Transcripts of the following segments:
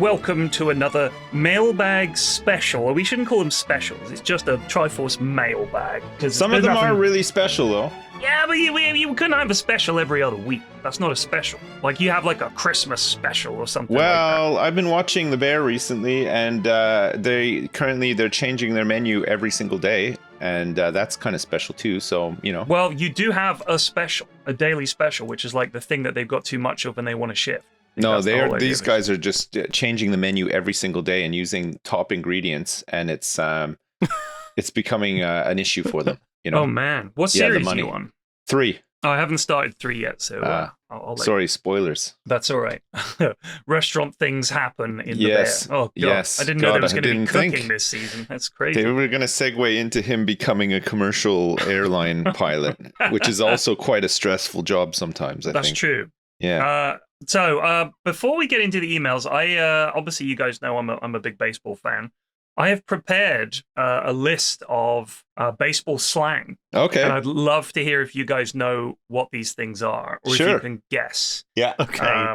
welcome to another Mailbag Special. Or we shouldn't call them specials. It's just a Triforce Mailbag. Some of them are really special, though. Yeah, but you couldn't have a special every other week. That's not a special. Like, you have, like, a Christmas special or something like that. Well, I've been watching The Bear recently, and they're changing their menu every single day, and that's kind of special, too, so, you know. Well, you do have a special, a daily special, which is, like, the thing that they've got too much of and they want to shift. No, these guys are just changing the menu every single day and using top ingredients, and it's becoming an issue for them. You know? Oh man, what series are you on? 3. Oh, I haven't started 3 yet, so I'll sorry, spoilers. That's all right. Restaurant things happen in the Bear. Oh god, yes. I didn't know there was going to be cooking this season. That's crazy. They were going to segue into him becoming a commercial airline pilot, which is also quite a stressful job sometimes. I think that's true. Yeah. So before we get into the emails, I obviously you guys know I'm a big baseball fan. I have prepared a list of baseball slang. Okay. And I'd love to hear if you guys know what these things are, or if you can guess. Yeah. Okay.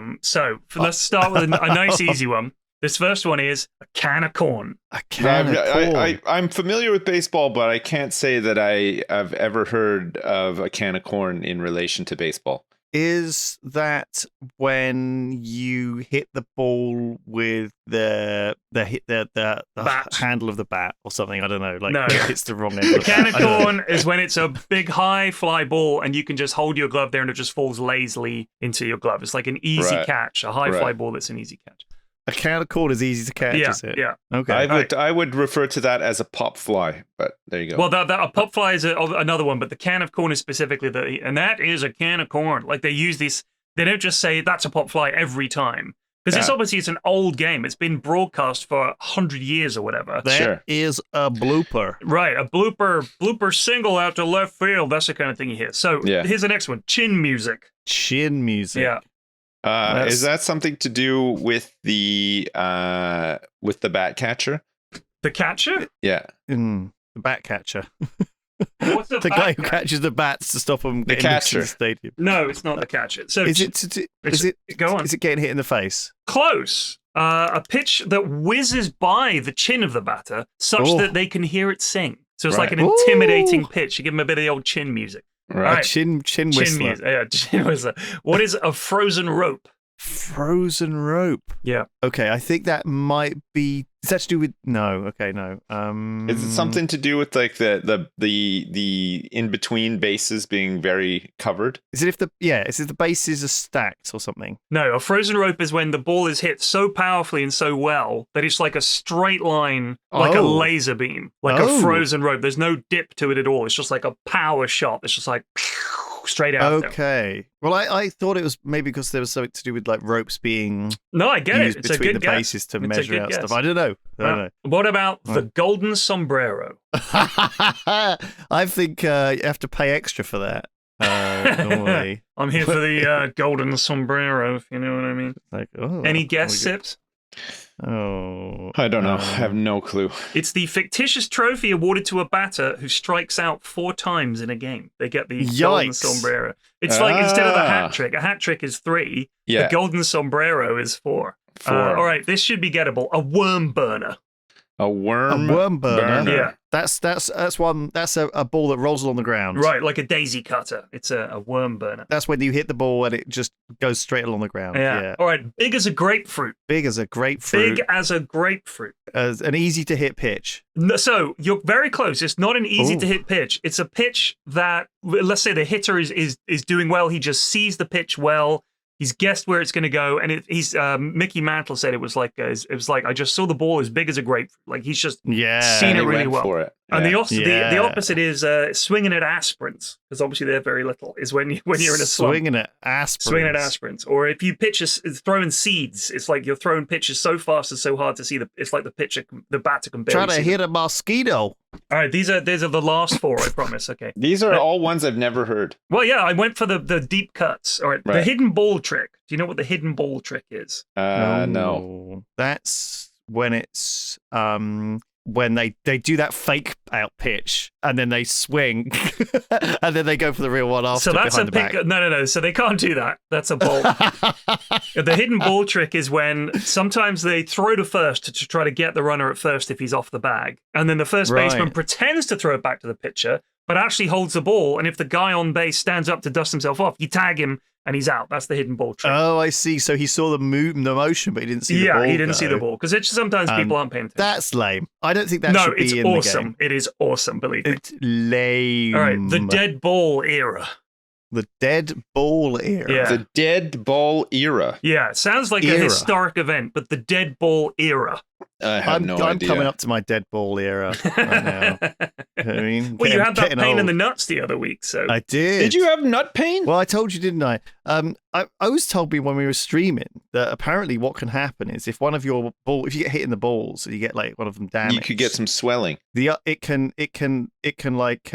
Let's start with a nice easy one. This first one is a can of corn. A can of corn. I'm familiar with baseball, but I can't say that I have ever heard of a can of corn in relation to baseball. Is that when you hit the ball with the handle of the bat or something? I don't know. Like, no, it's the wrong end. Can of corn is when it's a big high fly ball and you can just hold your glove there and it just falls lazily into your glove. It's like an easy catch, a high fly ball that's an easy catch. A can of corn is easy to catch, is it? Yeah. Okay. I would refer to that as a pop fly, but there you go. Well, a pop fly is another one, but the can of corn is specifically and that is a can of corn. Like, they use this, they don't just say that's a pop fly every time. Because it's an old game. It's been broadcast for 100 years or whatever. That is a blooper. Right, a blooper single out to left field. That's the kind of thing you hear. So here's the next one, chin music. Chin music. Yeah. Is that something to do with the bat catcher? The catcher? Yeah. The bat catcher. What's the guy who catches the bats to stop them getting into the stadium? No, it's not the catcher. So is it go on? Is it getting hit in the face? Close. A pitch that whizzes by the chin of the batter such that they can hear it sing. So it's like an intimidating pitch. You give them a bit of the old chin music. Right. Chin whistler. Chin whistler. What is a frozen rope? Frozen rope. Yeah. Okay, I think that might be. Is that to do with? No. Okay, no. Is it something to do with like the in between bases being very covered? Is it if the bases are stacked or something? No, a frozen rope is when the ball is hit so powerfully and so well that it's like a straight line, like a laser beam, like a frozen rope. There's no dip to it at all. It's just like a power shot. It's just like straight out. Okay. Well, I thought it was maybe because there was something to do with like ropes being I get used it. It's between a good the bases to measure out stuff. I don't know. What about the golden sombrero? I think you have to pay extra for that. Normally. I'm here for the golden sombrero, if you know what I mean. Like, any guess, Sips? Oh, I don't know. I have no clue. It's the fictitious trophy awarded to a batter who strikes out 4 times in a game. They get the golden sombrero. It's like instead of a hat trick is 3. Yeah. The golden sombrero is 4. All right, this should be gettable. A worm burner. A worm burner. Yeah. That's one. That's a ball that rolls along the ground. Right, like a daisy cutter. It's a worm burner. That's when you hit the ball and it just goes straight along the ground. Yeah. All right, big as a grapefruit. Big as a grapefruit. Big as a grapefruit. As an easy to hit pitch. So you're very close. It's not an easy to hit pitch. It's a pitch that, let's say the hitter is doing well. He just sees the pitch well. He's guessed where it's going to go, and Mickey Mantle said it was like I just saw the ball as big as a grapefruit. Like he's just seen it really well. For it. And the opposite is swinging at aspirins, because obviously they're very little. Is when you're in a slump. Swinging at aspirins. Or if you pitch throwing seeds, it's like you're throwing pitches so fast and so hard to see it's like the batter can barely try to hit a mosquito. All right, these are the last 4, I promise. Okay, these are all ones I've never heard. Well, yeah, I went for the deep cuts. All right, the hidden ball trick. Do you know what the hidden ball trick is? No. That's when it's when they do that fake out pitch and then they swing and then they go for the real one after. So that's behind a the pick. back. No. So they can't do that. That's a ball. The hidden ball trick is when sometimes they throw to first to try to get the runner at first if he's off the bag. And then the first baseman pretends to throw it back to the pitcher, but actually holds the ball. And if the guy on base stands up to dust himself off, you tag him and he's out. That's the hidden ball trick. Oh, I see. So he saw the motion, but he didn't see the ball. Yeah, he didn't see the ball because it's sometimes people aren't paying attention. That's lame. I don't think that should be in awesome. the game. It is awesome, believe me. It's lame. All right, the dead ball era. The dead ball era. Yeah. The dead ball era. Yeah, it sounds like a historic event, but the dead ball era. I have no idea. I'm coming up to my dead ball era right now. I mean, well, you had that pain in old. the nuts the other week, so I did. Did you have nut pain? Well, I told you, didn't I? I was told when we were streaming that apparently what can happen is if one of your if you get hit in the balls and you get like one of them damaged, You could get some swelling. it can like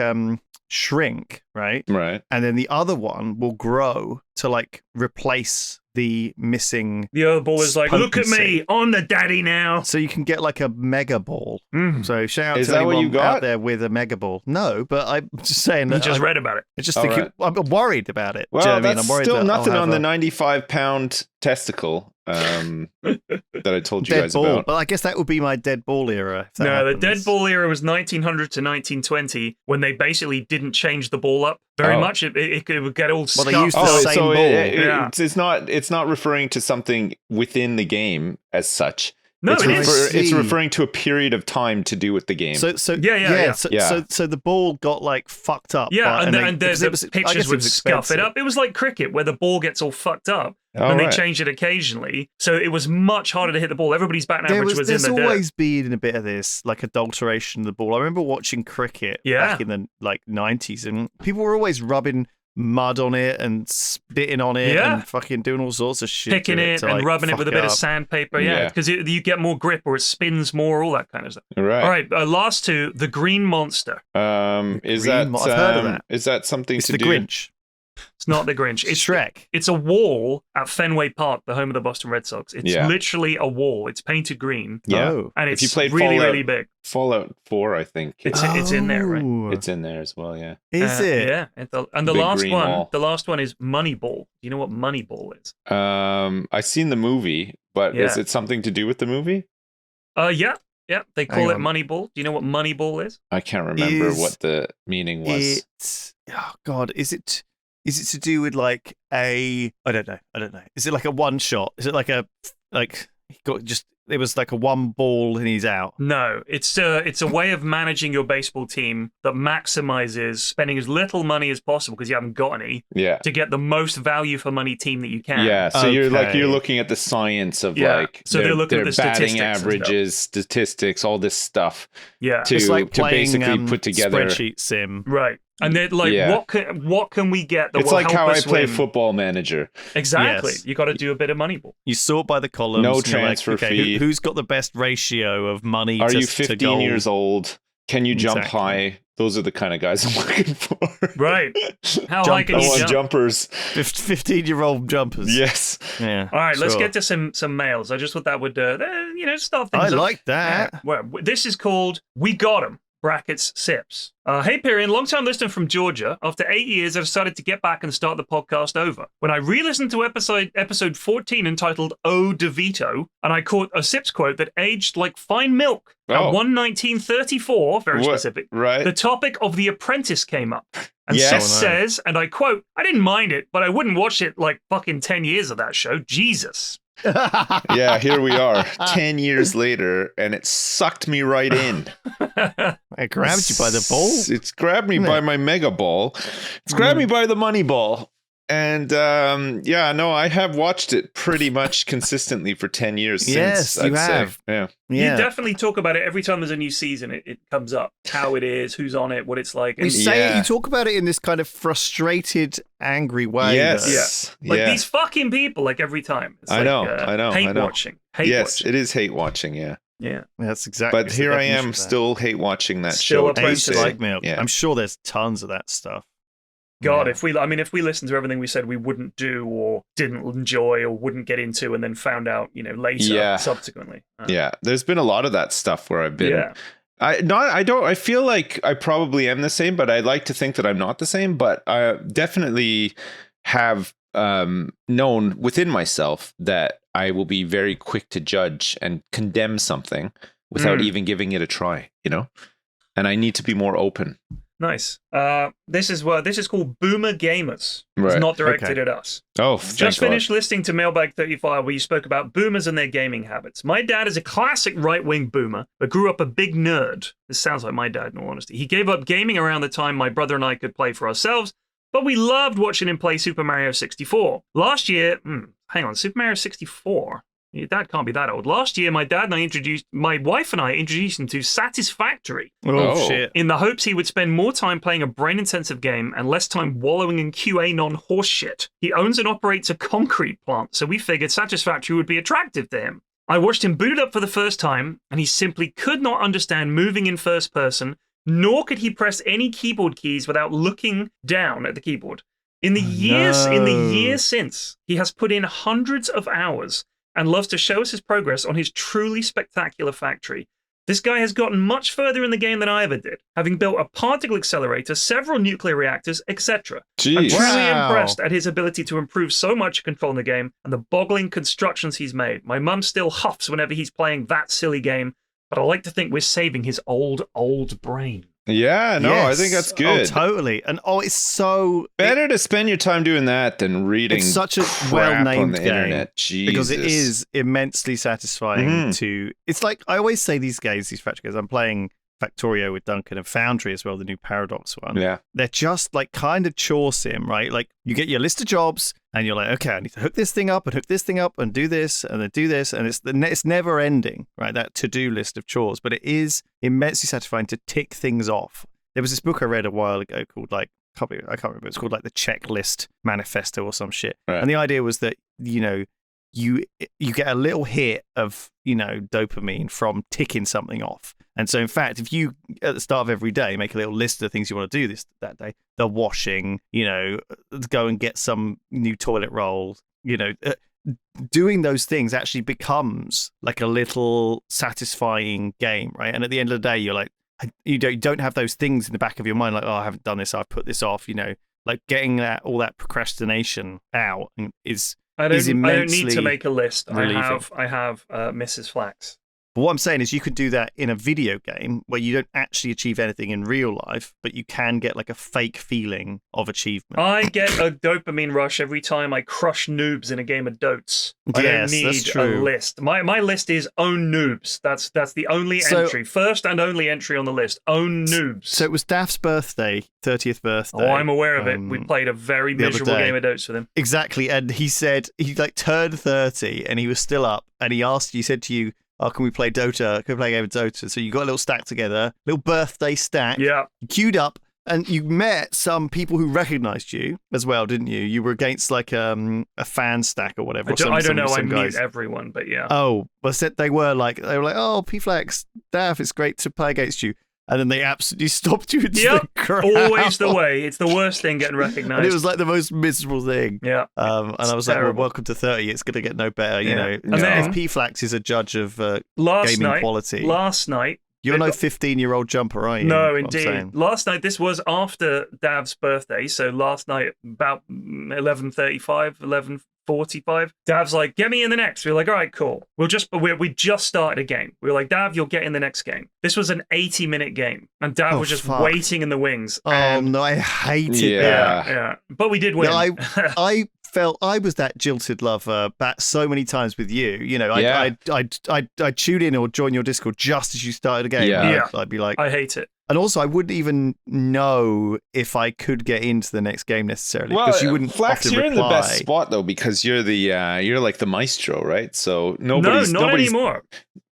shrink, right? Right. And then the other one will grow to like replace the missing. The other ball is like, look at potency. me, I'm the daddy now. So you can get like a mega ball. So shout out Is to that what anyone you got? out there with a mega ball. No, but I'm just saying You that just read about it. I just All think right. I'm worried about it. Well, Do you know what I mean? that's I'm worried still that nothing I'll on the have 95-pound testicle that I told you dead guys ball. about. But I guess that would be my dead ball era. If that No, the happens. dead ball era was 1900 to 1920 when they basically didn't change the ball up very much. It would get all Well, scuffed. they used the same so ball. Yeah. it's not referring to something within the game as such. No, it's, it is. it's referring to a period of time to do with the game. So Yeah. So the ball got like fucked up. Yeah, and the pitchers would scuff it up. It was like cricket where the ball gets all fucked up and they change it occasionally. So it was much harder to hit the ball. Everybody's batting average was in the There's dirt. always been a bit of this, like adulteration of the ball. I remember watching cricket back in the 90s, and people were always rubbing mud on it and spitting on it and fucking doing all sorts of shit. Picking it and rubbing it with a bit of sandpaper. Yeah, because you get more grip or it spins more, all that kind of stuff. Right. All right, last two, the Green Monster. I've heard of that. Is that something It's to the do? Grinch. It's not the Grinch. It's Shrek. It's a wall at Fenway Park, the home of the Boston Red Sox. It's literally a wall. It's painted green. Yeah. Oh. And it's if you played really, Fallout, really big. Fallout 4, I think. It's in there, right? It's in there as well, yeah. Is it? Yeah. And the Big last green one, wall. the last one is Moneyball. Do you know what Moneyball is? I've seen the movie, but is it something to do with the movie? Yeah. They call Hang it on. Moneyball. Do you know what Moneyball is? I can't remember what the meaning was. Oh God, is it to do with like I don't know. Is it like a one shot? Is it like it was like a one ball and he's out? No, it's a way of managing your baseball team that maximizes spending as little money as possible because you haven't got any to get the most value for money team that you can. Yeah, so you're looking at the science of So they're looking at the batting statistics and averages, statistics, all this stuff. Yeah, It's like to playing, basically put together spreadsheet sim. Right. And they're like, what can we get that it's will like help how I us play win? Football Manager. Exactly. Yes. You got to do a bit of Moneyball. You sort by the columns. No and you're transfer like, okay, fee. Who's got the best ratio of money? Are to, you to 15 goal? years old? Can you jump Exactly. high? Those are the kind of guys I'm looking for. Right. How high can I you want jump? jumpers. 15-year-old jumpers. Yes. Yeah. All right, let's sure. get to some mails. I just thought that would, start things I up. like that. Well, this is called We Got 'Em. Brackets Sips. Hey, Pyrian, long-time listener from Georgia. After 8 years, I decided to get back and start the podcast over. When I re-listened to episode 14 entitled Oh DeVito, and I caught a Sips quote that aged like fine milk. At 1/1934, very specific, right. the topic of The Apprentice came up. And Yes. Sips says, and I quote, I didn't mind it, but I wouldn't watch it like fucking 10 years of that show. Jesus. Yeah, here we are, 10 years later, and it sucked me right in. It grabbed you by the ball. It's grabbed me by my mega ball. It's grabbed me by the money ball. And I have watched it pretty much consistently for 10 years Yes, since. you I'd say. have. Yeah. You definitely talk about it every time there's a new season. It comes up, how it is, who's on it, what it's like. You say you talk about it in this kind of frustrated, angry way. Yes. though. Like these fucking people, like every time. It's I like, know. Hate watching. Yes, it is hate watching. Yeah. Yeah. That's exactly. But here I am, still hate watching that Still show. a place Aged to like milk. Yeah. I'm sure there's tons of that stuff. God, Yeah. if we listened to everything we said we wouldn't do or didn't enjoy or wouldn't get into, and then found out, later, subsequently. Yeah, there's been a lot of that stuff where I've been I feel like I probably am the same, but I like to think that I'm not the same. But I definitely have known within myself that I will be very quick to judge and condemn something without even giving it a try, and I need to be more open. Nice. This is called Boomer Gamers. Right. It's not directed at us. Oh, just finished listening to Mailbag 35, where you spoke about boomers and their gaming habits. My dad is a classic right-wing boomer, but grew up a big nerd. This sounds like my dad, in all honesty. He gave up gaming around the time my brother and I could play for ourselves, but we loved watching him play Super Mario 64. Last year, Super Mario 64? Your dad can't be that old. Last year, my wife and I introduced him to Satisfactory. Oh, shit. In the hopes he would spend more time playing a brain-intensive game and less time wallowing in QAnon horseshit. He owns and operates a concrete plant, so we figured Satisfactory would be attractive to him. I watched him boot it up for the first time, and he simply could not understand moving in first person, nor could he press any keyboard keys without looking down at the keyboard. In the years since, he has put in hundreds of hours and loves to show us his progress on his truly spectacular factory. This guy has gotten much further in the game than I ever did, having built a particle accelerator, several nuclear reactors, etc. I'm truly impressed at his ability to improve so much control in the game and the boggling constructions he's made. My mum still huffs whenever he's playing that silly game, but I like to think we're saving his old brain. Yeah, no, yes. I think that's good. Oh, totally. And it's so better to spend your time doing that than reading. It's such a well-named game internet. Jesus. Because it is immensely satisfying to. It's like I always say these factory games. I'm playing Factorio with Duncan and Foundry as well, the new Paradox one. Yeah, they're just like kind of chore sim, right? Like you get your list of jobs and you're like, okay, I need to hook this thing up and do this and then do this, and it's never ending, right? That to-do list of chores, but it is immensely satisfying to tick things off. There was this book I read a while ago called I can't remember. It's called like the Checklist Manifesto or some shit, right. And the idea was that you get a little hit of dopamine from ticking something off. And so, in fact, if you, at the start of every day, make a little list of the things you want to do that day, the washing, go and get some new toilet roll, doing those things actually becomes like a little satisfying game, right? And at the end of the day, you're like, you don't have those things in the back of your mind, like, oh, I haven't done this, I've put this off, like getting all that procrastination out is I don't need to make a list. Relieving. I have Mrs. Flax. But what I'm saying is you could do that in a video game where you don't actually achieve anything in real life, but you can get like a fake feeling of achievement. I get a dopamine rush every time I crush noobs in a game of Dotes. I don't need a list. My list is own noobs. That's the only entry. First and only entry on the list. Own noobs. So it was Daft's 30th birthday. Oh, I'm aware of it. We played a very miserable game of Dotes with him. Exactly. And he said he turned 30 and he was still up and he said to you, oh, can we play Dota? Can we play a game of Dota? So you got a little stack together, little birthday stack. Yeah. You queued up, and you met some people who recognized you as well, didn't you? You were against like a fan stack or whatever. I don't know. I mute everyone, but yeah. Oh, but they were like, oh, P-Flax, Dav, it's great to play against you. And then they absolutely stopped you into the crowd. Always the way. It's the worst thing getting recognized. And it was like the most miserable thing. Yeah. And I was like, well, welcome to 30. It's going to get no better, And then, if P-Flax is a judge of gaming quality. Last night. You're no 15-year-old jumper, are you? No, indeed. Last night, this was after Dav's birthday. So last night, about 11:35, 11:45, Dav's like, get me in the next. We were like, all right, cool. We just started a game. We were like, Dav, you'll get in the next game. This was an 80-minute game. And Dav was just waiting in the wings. Oh, no, I hate it. Yeah. But we did win. Yeah, I felt I was that jilted lover back so many times with you. I'd tune in or join your Discord just as you started a game. Yeah. I'd be like, I hate it. And also, I wouldn't even know if I could get into the next game necessarily because you wouldn't. Flax, often you're reply. in the best spot though because you're you're like the maestro, right? So nobody's anymore.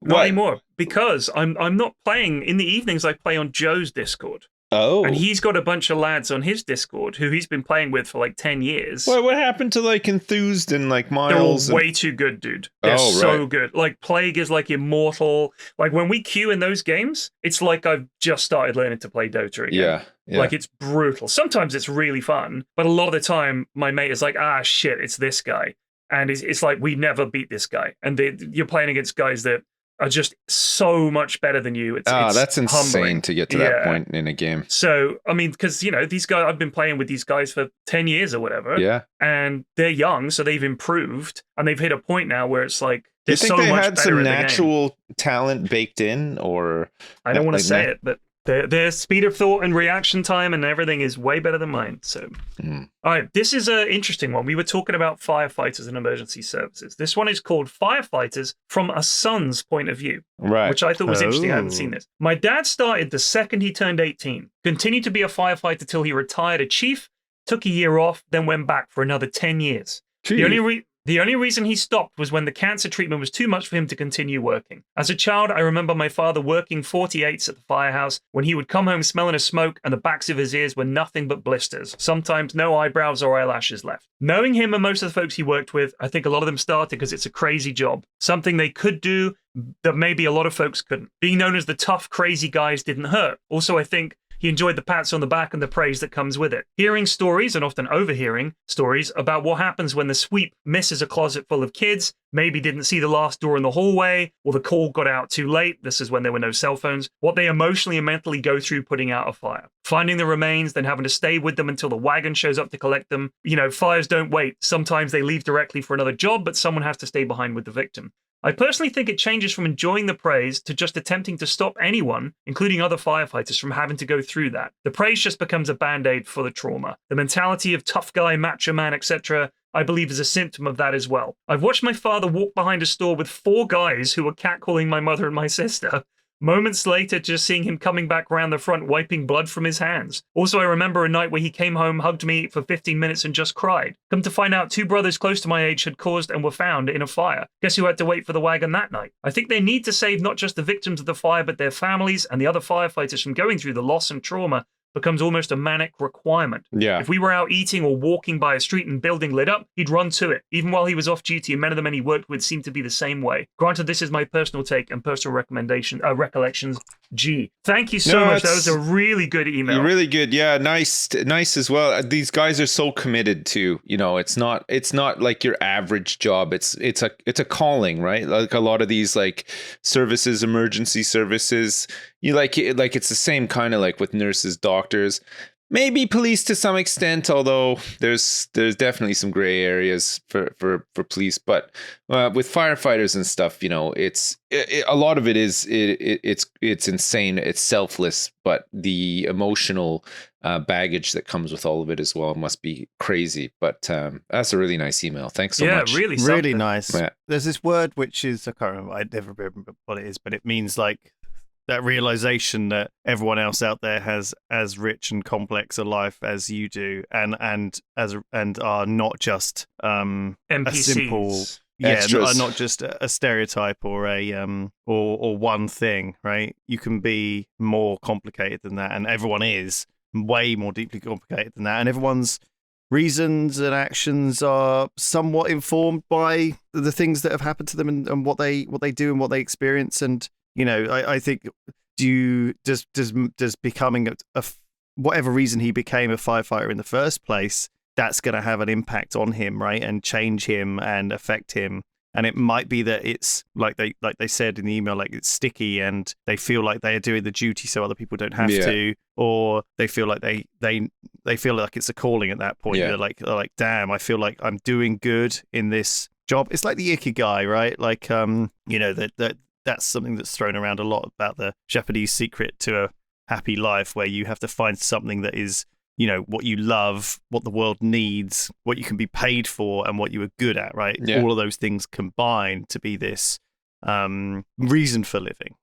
Not anymore because I'm not playing in the evenings. I play on Joe's Discord. Oh. And he's got a bunch of lads on his Discord who he's been playing with for like 10 years. What happened to like Enthused and like Miles? They're all way too good, dude. They're so good. Like Plague is like immortal. Like when we queue in those games, it's like I've just started learning to play Dota again. Yeah. Like it's brutal. Sometimes it's really fun, but a lot of the time my mate is like, shit, it's this guy. And it's like, we never beat this guy. And you're playing against guys that are just so much better than you. It's that's insane humbling. to get to that point in a game. So, I mean, because, these guys, I've been playing with these guys for 10 years or whatever. Yeah. And they're young, so they've improved. And they've hit a point now where it's like, do you think so they much had some natural talent baked in, or? I don't want to say it, but their speed of thought and reaction time and everything is way better than mine. So, all right, this is an interesting one. We were talking about firefighters and emergency services. This one is called Firefighters from a Son's Point of View, right? Which I thought was interesting. I hadn't seen this. My dad started the second he turned 18, continued to be a firefighter till he retired a chief, took a year off, then went back for another 10 years. The only reason he stopped was when the cancer treatment was too much for him to continue working. As a child, I remember my father working 48s at the firehouse when he would come home smelling of smoke and the backs of his ears were nothing but blisters, sometimes no eyebrows or eyelashes left. Knowing him and most of the folks he worked with, I think a lot of them started because it's a crazy job, something they could do that maybe a lot of folks couldn't. Being known as the tough, crazy guys didn't hurt. Also, I think he enjoyed the pats on the back and the praise that comes with it. Hearing stories, and often overhearing stories, about what happens when the sweep misses a closet full of kids, maybe didn't see the last door in the hallway, or the call got out too late. This is when there were no cell phones. What they emotionally and mentally go through putting out a fire. Finding the remains, then having to stay with them until the wagon shows up to collect them. Fires don't wait. Sometimes they leave directly for another job, but someone has to stay behind with the victim. I personally think it changes from enjoying the praise to just attempting to stop anyone, including other firefighters, from having to go through that. The praise just becomes a band-aid for the trauma. The mentality of tough guy, macho man, etc., I believe is a symptom of that as well. I've watched my father walk behind a store with 4 guys who were catcalling my mother and my sister. Moments later, just seeing him coming back round the front, wiping blood from his hands. Also, I remember a night where he came home, hugged me for 15 minutes and just cried. Come to find out, 2 brothers close to my age had caused and were found in a fire. Guess who had to wait for the wagon that night? I think they need to save not just the victims of the fire, but their families and the other firefighters from going through the loss and trauma becomes almost a manic requirement. Yeah. If we were out eating or walking by a street and building lit up, he'd run to it. Even while he was off duty, and many of the men he worked with seemed to be the same way. Granted, this is my personal take and personal recollections. G. Thank you so much. That was a really good email. Really good. Yeah, nice as well. These guys are so committed to, it's not like your average job. It's a calling, right? Like a lot of these like services, emergency services, it's the same kind of like with nurses, doctors, maybe police to some extent, although there's definitely some gray areas for police. But with firefighters and stuff, a lot of it is it's insane. It's selfless, but the emotional baggage that comes with all of it as well must be crazy. But that's a really nice email. Thanks so much. Yeah, really nice. Yeah. There's this word which is, I can't remember. I never remember what it is, but it means like that realization that everyone else out there has as rich and complex a life as you do, and are not just NPCs. a simple, not just a stereotype or a or one thing, right? You can be more complicated than that, and everyone is way more deeply complicated than that, and everyone's reasons and actions are somewhat informed by the things that have happened to them and what they do and what they experience. And I think does becoming whatever reason he became a firefighter in the first place, that's going to have an impact on him, right, and change him and affect him. And it might be that it's like they said in the email, like it's sticky and they feel like they are doing the duty so other people don't have to, or they feel like they feel like it's a calling at that point. They're like, damn, I feel like I'm doing good in this job. It's like the ikigai, right? Like that's something that's thrown around a lot about the Japanese secret to a happy life, where you have to find something that is, what you love, what the world needs, what you can be paid for, and what you are good at, right? Yeah. All of those things combine to be this reason for living.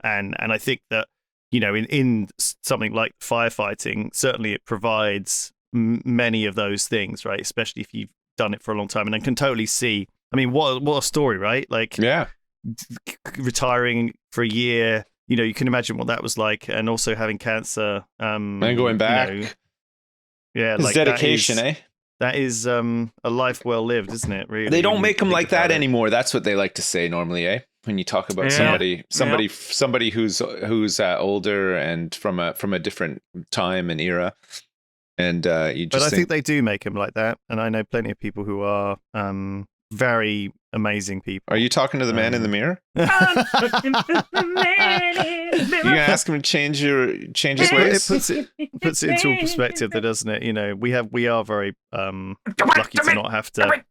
And I think that, in something like firefighting, certainly it provides many of those things, right? Especially if you've done it for a long time, and I can totally see. I mean, what a story, right? Like, yeah. Retiring for a year, you can imagine what that was like, and also having cancer and going back. Yeah, like dedication, that is a life well lived, isn't it? Really, they don't make them like that anymore. That's what they like to say normally, when you talk about somebody who's older and from a different time and era. And you just but I think they do make them like that, and I know plenty of people who are very amazing people. Are you talking to the man in the mirror? You gonna ask him to change his ways? It puts it into a perspective, though, doesn't it? You know, we are very lucky to not have to. They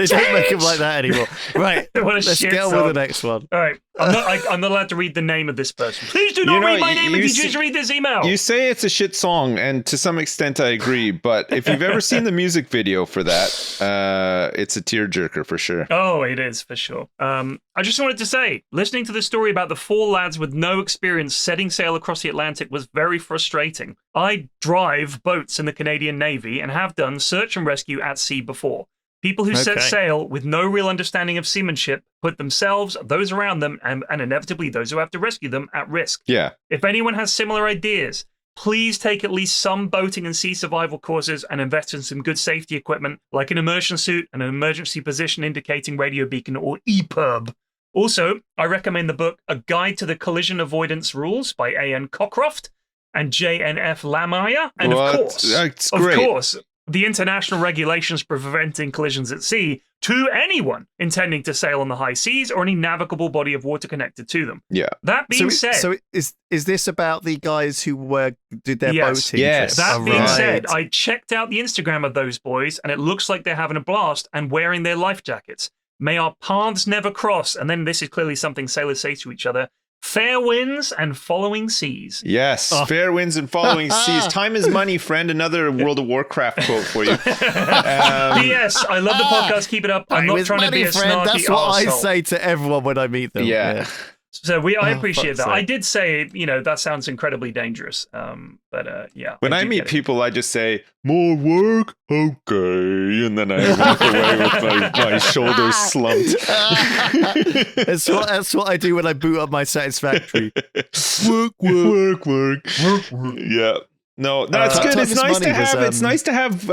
don't make him like that anymore. Right, let's get on with the next one. All right, I'm not allowed to read the name of this person. Please do not read my name if you choose to read this email. You say it's a shit song, and to some extent I agree, but if you've ever seen the music video for that, it's a tearjerker for sure. Oh, it is for sure. I just wanted to say, listening to the story about the 4 lads with no experience setting sail across the Atlantic was very frustrating. I drive boats in the Canadian Navy and have done search and rescue at sea before. People who set sail with no real understanding of seamanship put themselves, those around them, and inevitably those who have to rescue them at risk. Yeah. If anyone has similar ideas, please take at least some boating and sea survival courses and invest in some good safety equipment like an immersion suit and an emergency position indicating radio beacon or EPIRB. Also, I recommend the book A Guide to the Collision Avoidance Rules by A.N. Cockcroft and J.N.F. Lamaya. And of course, the international regulations preventing collisions at sea to anyone intending to sail on the high seas or any navigable body of water connected to them. Yeah. That being said... So is this about the guys who did their boating? Yes. That being said, I checked out the Instagram of those boys and it looks like they're having a blast and wearing their life jackets. May our paths never cross. And then this is clearly something sailors say to each other. Fair winds and following seas. Yes, fair winds and following seas. Time is money, friend. Another World of Warcraft quote for you. P.S. I love the podcast. Keep it up. I'm not trying to be a snarky That's what I say to everyone when I meet them. Yeah. So I appreciate that. I did say, that sounds incredibly dangerous. But yeah. When I meet people, I just say, more work? Okay. And then I walk away with my shoulders slumped. That's what I do when I boot up my Satisfactory. Work. Yeah. No, that's good. It's nice to have. It's nice to have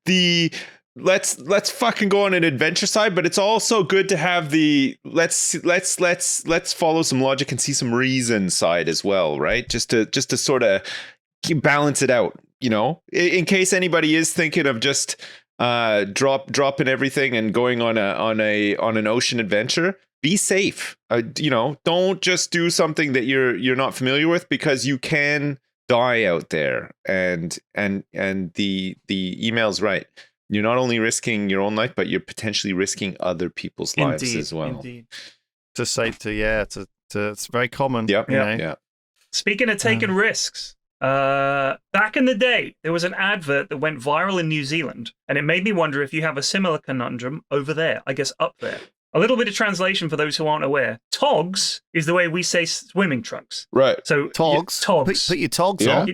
the... Let's fucking go on an adventure side, but it's also good to have the let's follow some logic and see some reason side as well, right? Just to sort of balance it out, in case anybody is thinking of just dropping everything and going on an ocean adventure. Be safe. Don't just do something that you're not familiar with, because you can die out there. And the email's right. You're not only risking your own life, but you're potentially risking other people's lives as well. Indeed. It's very common. Yeah. Speaking of taking risks, back in the day, there was an advert that went viral in New Zealand, and it made me wonder if you have a similar conundrum over there, I guess up there. A little bit of translation for those who aren't aware. Togs is the way we say swimming trunks. Right. So togs. Put your togs on.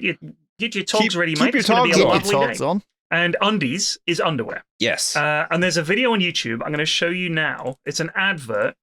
Get your togs ready, mate. Keep your togs on. And undies is underwear. Yes. And there's a video on YouTube I'm going to show you now. It's an advert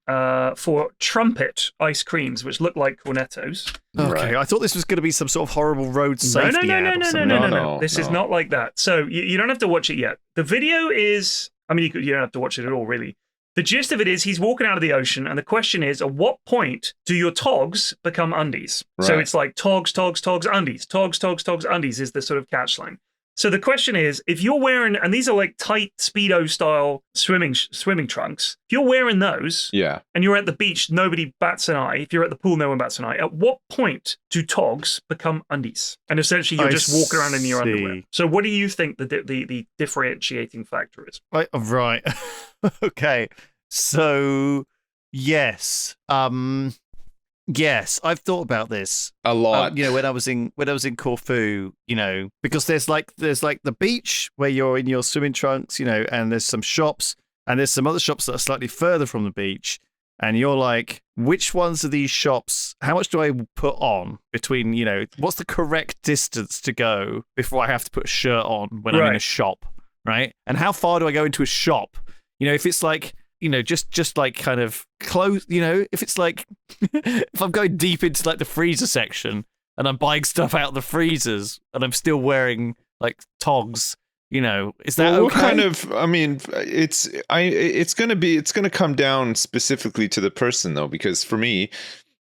for Trumpet ice creams, which look like Cornettos. Okay, I thought this was going to be some sort of horrible road safety ad or something. No. This is not like that. So you don't have to watch it yet. The video is... you don't have to watch it at all, really. The gist of it is he's walking out of the ocean, and the question is, at what point do your togs become undies? Right. So it's like togs, undies. Togs, undies is the sort of catch line. So the question is, if you're wearing, and these are like tight Speedo style swimming trunks, if you're wearing those, and you're at the beach, nobody bats an eye. If you're at the pool, no one bats an eye. At what point do togs become undies? And essentially, you're just walking around in your underwear. So what do you think the differentiating factor is? Right. Okay. So yes. Yes, I've thought about this a lot. When I was in Corfu, because there's like the beach where you're in your swimming trunks, and there's some shops, and there's some other shops that are slightly further from the beach, and you're like, which ones of these shops? How much do I put on between? What's the correct distance to go before I have to put a shirt on when I'm in a shop, right? And how far do I go into a shop? If it's like. Just like kind of close, if it's like, if I'm going deep into like the freezer section and I'm buying stuff out of the freezers and I'm still wearing like togs, is that okay? What kind of, it's going to come down specifically to the person though, because for me,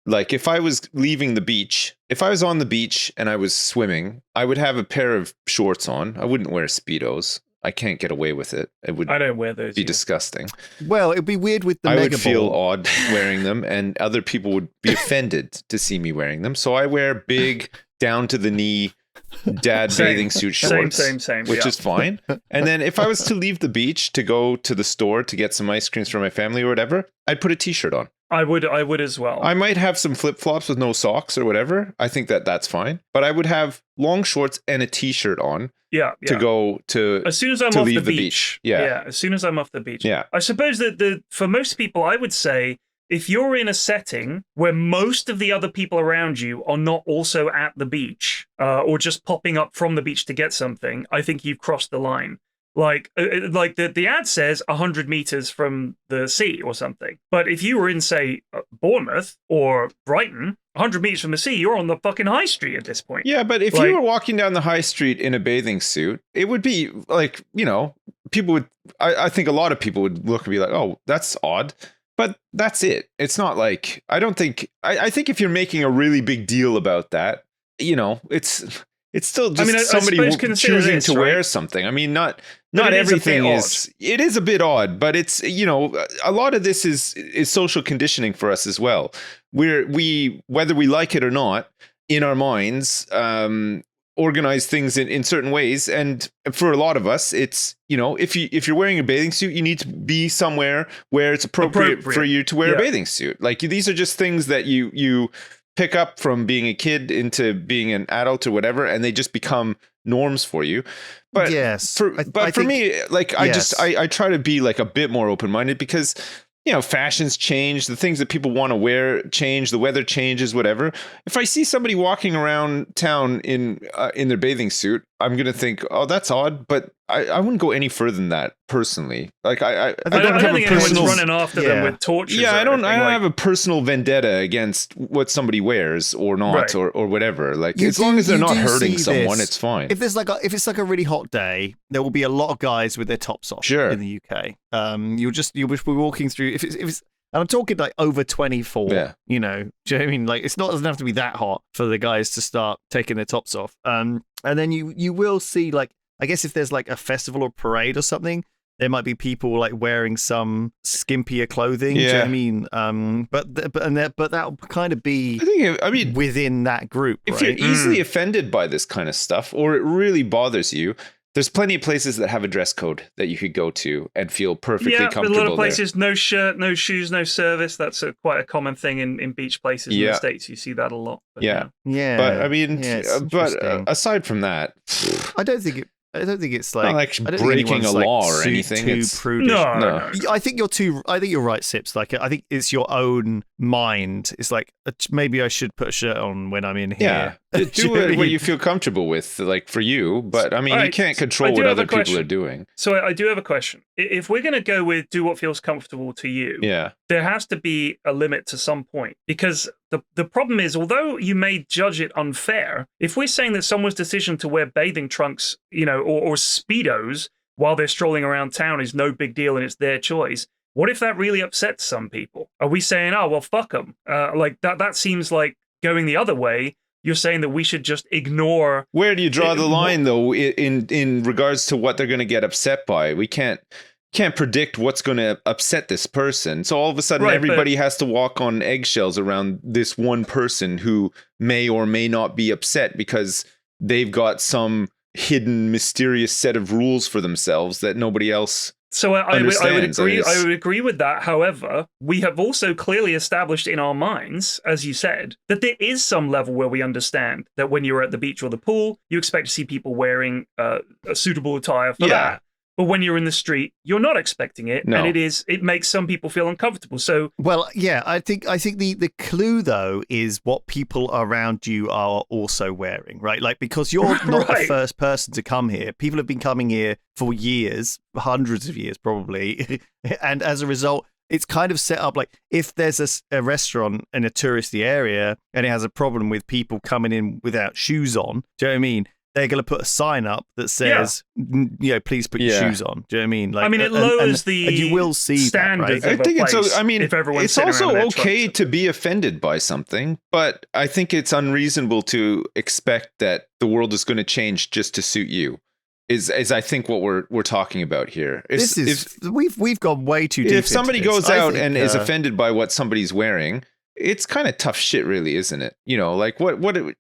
like if I was leaving the beach, if I was on the beach and I was swimming, I would have a pair of shorts on. I wouldn't wear Speedos. I can't get away with it. It would I don't wear those. be disgusting. Well, it'd be weird with the I mega would feel ball. odd wearing them, and other people would be offended to see me wearing them. So I wear big, down to the knee dad bathing suit shorts, same, which is fine. And then if I was to leave the beach to go to the store to get some ice creams for my family or whatever, I'd put a t-shirt on. I would as well. I might have some flip-flops with no socks or whatever. I think that's fine. But I would have long shorts and a t-shirt on to go to as soon as I'm off leave the beach. Yeah, as soon as I'm off the beach. Yeah. I suppose that for most people, I would say, if you're in a setting where most of the other people around you are not also at the beach or just popping up from the beach to get something, I think you've crossed the line. Like the ad says 100 meters from the sea or something. But if you were in, say, Bournemouth or Brighton, 100 meters from the sea, you're on the fucking high street at this point. Yeah, but if you were walking down the high street in a bathing suit, it would be like, people would, I think a lot of people would look and be like, oh, that's odd. But that's it. It's not like, I think if you're making a really big deal about that, it's still just somebody choosing to wear something. I mean, not everything is. It is a bit odd, but it's a lot of this is social conditioning for us as well. We whether we like it or not, in our minds, organize things in certain ways, and for a lot of us, it's if you're wearing a bathing suit, you need to be somewhere where it's appropriate. For you to wear a bathing suit. Like these are just things that you pick up from being a kid into being an adult or whatever, and they just become norms for you. But for me, like I try to be like a bit more open-minded because fashions change, the things that people want to wear change, the weather changes, whatever. If I see somebody walking around town in their bathing suit, I'm gonna think, oh, that's odd, but I wouldn't go any further than that personally. Like I don't have a personal running after them with torches. Yeah, I don't have a personal vendetta against what somebody wears or not, or whatever. Like as long as they're not hurting someone, it's fine. If it's like a really hot day, there will be a lot of guys with their tops off in the UK. You'll be walking through if it's and I'm talking like over 24. Yeah. Do you know what I mean? Like it doesn't have to be that hot for the guys to start taking their tops off. And then you will see, like, I guess if there's like a festival or parade or something, there might be people like wearing some skimpier clothing. Do you know what I mean? But that'll kind of be within that group. If you're easily offended by this kind of stuff, or it really bothers you, there's plenty of places that have a dress code that you could go to and feel perfectly comfortable. A lot of places, no shirt, no shoes, no service. That's quite a common thing in beach places in the States. You see that a lot. But, yeah. But I mean, but aside from that, I don't think it's like breaking a law or anything. Too prudish. No. I think you're right, Sips. Like I think it's your own mind. It's like maybe I should put a shirt on when I'm in here. Do what you feel comfortable with, like for you. But I mean, you can't control what other people are doing. So I do have a question. If we're going to go with do what feels comfortable to you, there has to be a limit to some point, because the problem is, although you may judge it unfair, if we're saying that someone's decision to wear bathing trunks, or Speedos while they're strolling around town is no big deal and it's their choice, what if that really upsets some people? Are we saying, oh, well, fuck them? Like that seems like going the other way. You're saying that we should just ignore. Where do you draw the line, though, in regards to what they're going to get upset by? We can't predict what's going to upset this person. So all of a sudden, everybody has to walk on eggshells around this one person who may or may not be upset because they've got some hidden, mysterious set of rules for themselves that nobody else. So I would agree. I would agree with that. However, we have also clearly established in our minds, as you said, that there is some level where we understand that when you're at the beach or the pool, you expect to see people wearing a suitable attire for that. But when you're in the street, you're not expecting it, and it makes some people feel uncomfortable. So, well, yeah, I think the clue though is what people around you are also wearing, right? Like because you're not the first person to come here. People have been coming here for years, hundreds of years probably, and as a result, it's kind of set up like if there's a restaurant in a touristy area and it has a problem with people coming in without shoes on. Do you know what I mean? They're going to put a sign up that says, please put your shoes on. Do you know what I mean? Like, I mean, it lowers the you will see standards that, right? of a place. I mean, if it's also okay to be offended by something, but I think it's unreasonable to expect that the world is going to change just to suit you. is I think what we're talking about here. We've gone way too deep. If somebody goes out and is is offended by what somebody's wearing, it's kind of tough shit, really, isn't it? Like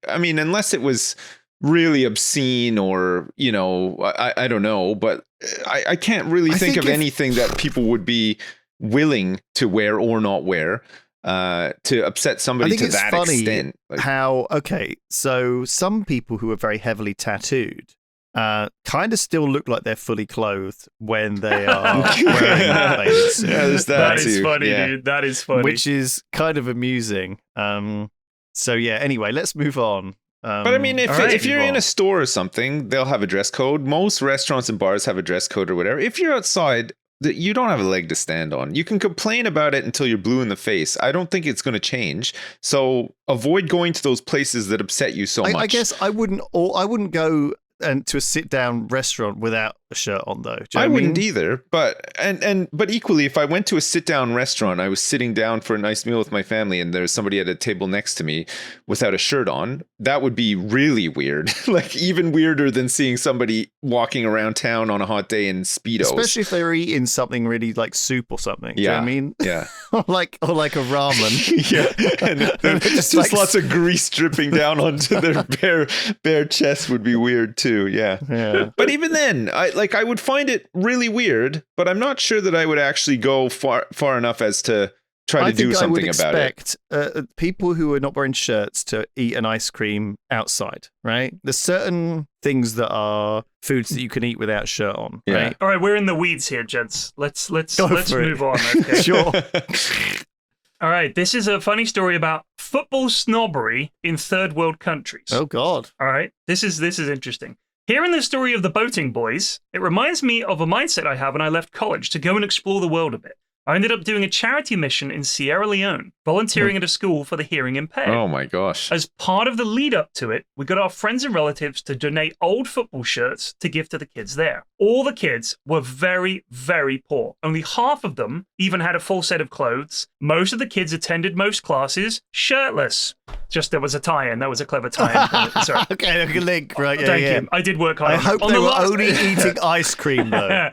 I mean, unless it was really obscene or, I don't know, but I can't really think of anything that people would be willing to wear or not wear to upset somebody to that extent. So some people who are very heavily tattooed kind of still look like they're fully clothed when they are wearing that bathing suit. Yeah, that is funny, dude. That is funny. Which is kind of amusing. So yeah, anyway, let's move on. But I mean, if you're in a store or something, they'll have a dress code. Most restaurants and bars have a dress code or whatever. If you're outside, you don't have a leg to stand on. You can complain about it until you're blue in the face. I don't think it's going to change. So avoid going to those places that upset you so much. I guess I wouldn't go to a sit-down restaurant without a shirt on, though. I wouldn't either. But equally, if I went to a sit-down restaurant, I was sitting down for a nice meal with my family, and there's somebody at a table next to me without a shirt on, that would be really weird. Like even weirder than seeing somebody walking around town on a hot day in Speedos. Especially if they're eating something really like soup or something. Do Yeah, you know what I mean? Yeah. or like a ramen. Yeah. And just like lots of grease dripping down onto their bare chest would be weird too. Yeah. But even then, I would find it really weird, but I'm not sure that I would actually go far enough as to try to do something about it. I expect people who are not wearing shirts to eat an ice cream outside, right? There's certain things that are foods that you can eat without shirt on, right? All right, we're in the weeds here, gents. Let's move on. Okay? Sure. All right, this is a funny story about football snobbery in third world countries. Oh God. All right, this is interesting. Hearing the story of the boating boys, it reminds me of a mindset I had when I left college to go and explore the world a bit. I ended up doing a charity mission in Sierra Leone, volunteering at a school for the hearing impaired. Oh my gosh. As part of the lead up to it, we got our friends and relatives to donate old football shirts to give to the kids there. All the kids were very, very poor. Only half of them even had a full set of clothes. Most of the kids attended most classes shirtless. Just there was a tie-in. That was a clever tie-in. Sorry. Okay, a link, right? Thank you. I did work hard. I hope they were only eating ice cream, though.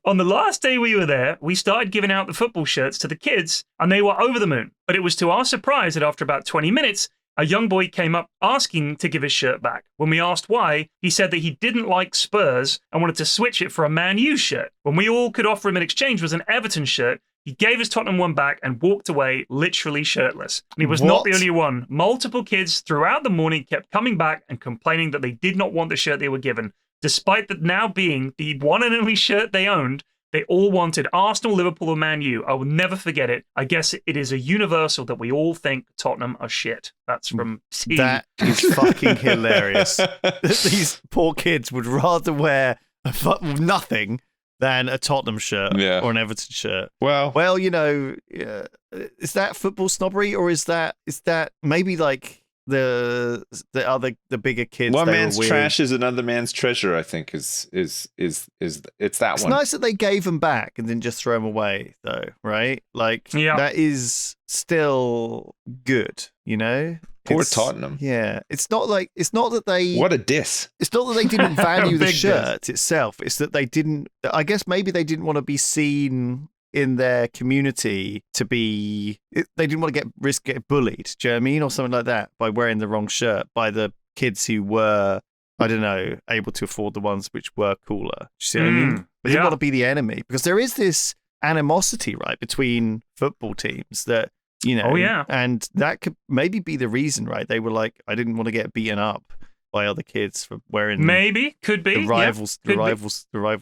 On the last day we were there, we started giving out the football shirts to the kids, and they were over the moon. But it was to our surprise that after about 20 minutes, a young boy came up asking to give his shirt back. When we asked why, he said that he didn't like Spurs and wanted to switch it for a Man U shirt. When we all could offer him in exchange was an Everton shirt, he gave his Tottenham one back and walked away literally shirtless. And he was not the only one. Multiple kids throughout the morning kept coming back and complaining that they did not want the shirt they were given. Despite that now being the one and only shirt they owned, they all wanted Arsenal, Liverpool, or Man U. I will never forget it. I guess it is a universal that we all think Tottenham are shit. That's from T. That is fucking hilarious. These poor kids would rather wear nothing than a Tottenham shirt or an Everton shirt. Well, is that football snobbery, or is that maybe like the bigger kids? One man's trash is another man's treasure. I think is it's that it's one. It's nice that they gave them back and didn't just throw them away, though, right? Like that is still good, you know. Poor Tottenham. Yeah, it's not that they. What a diss! It's not that they didn't value the shirt diss. itself. It's that they didn't. I guess maybe they didn't want to be seen in their community to be. They didn't want to get bullied. Do you know what I mean, or something like that by wearing the wrong shirt by the kids who were, I don't know, able to afford the ones which were cooler. Do you see what I mean? They didn't want to be the enemy, because there is this animosity, right, between football teams that. You know, and that could maybe be the reason, right? They were like, I didn't want to get beaten up by other kids for wearing the rival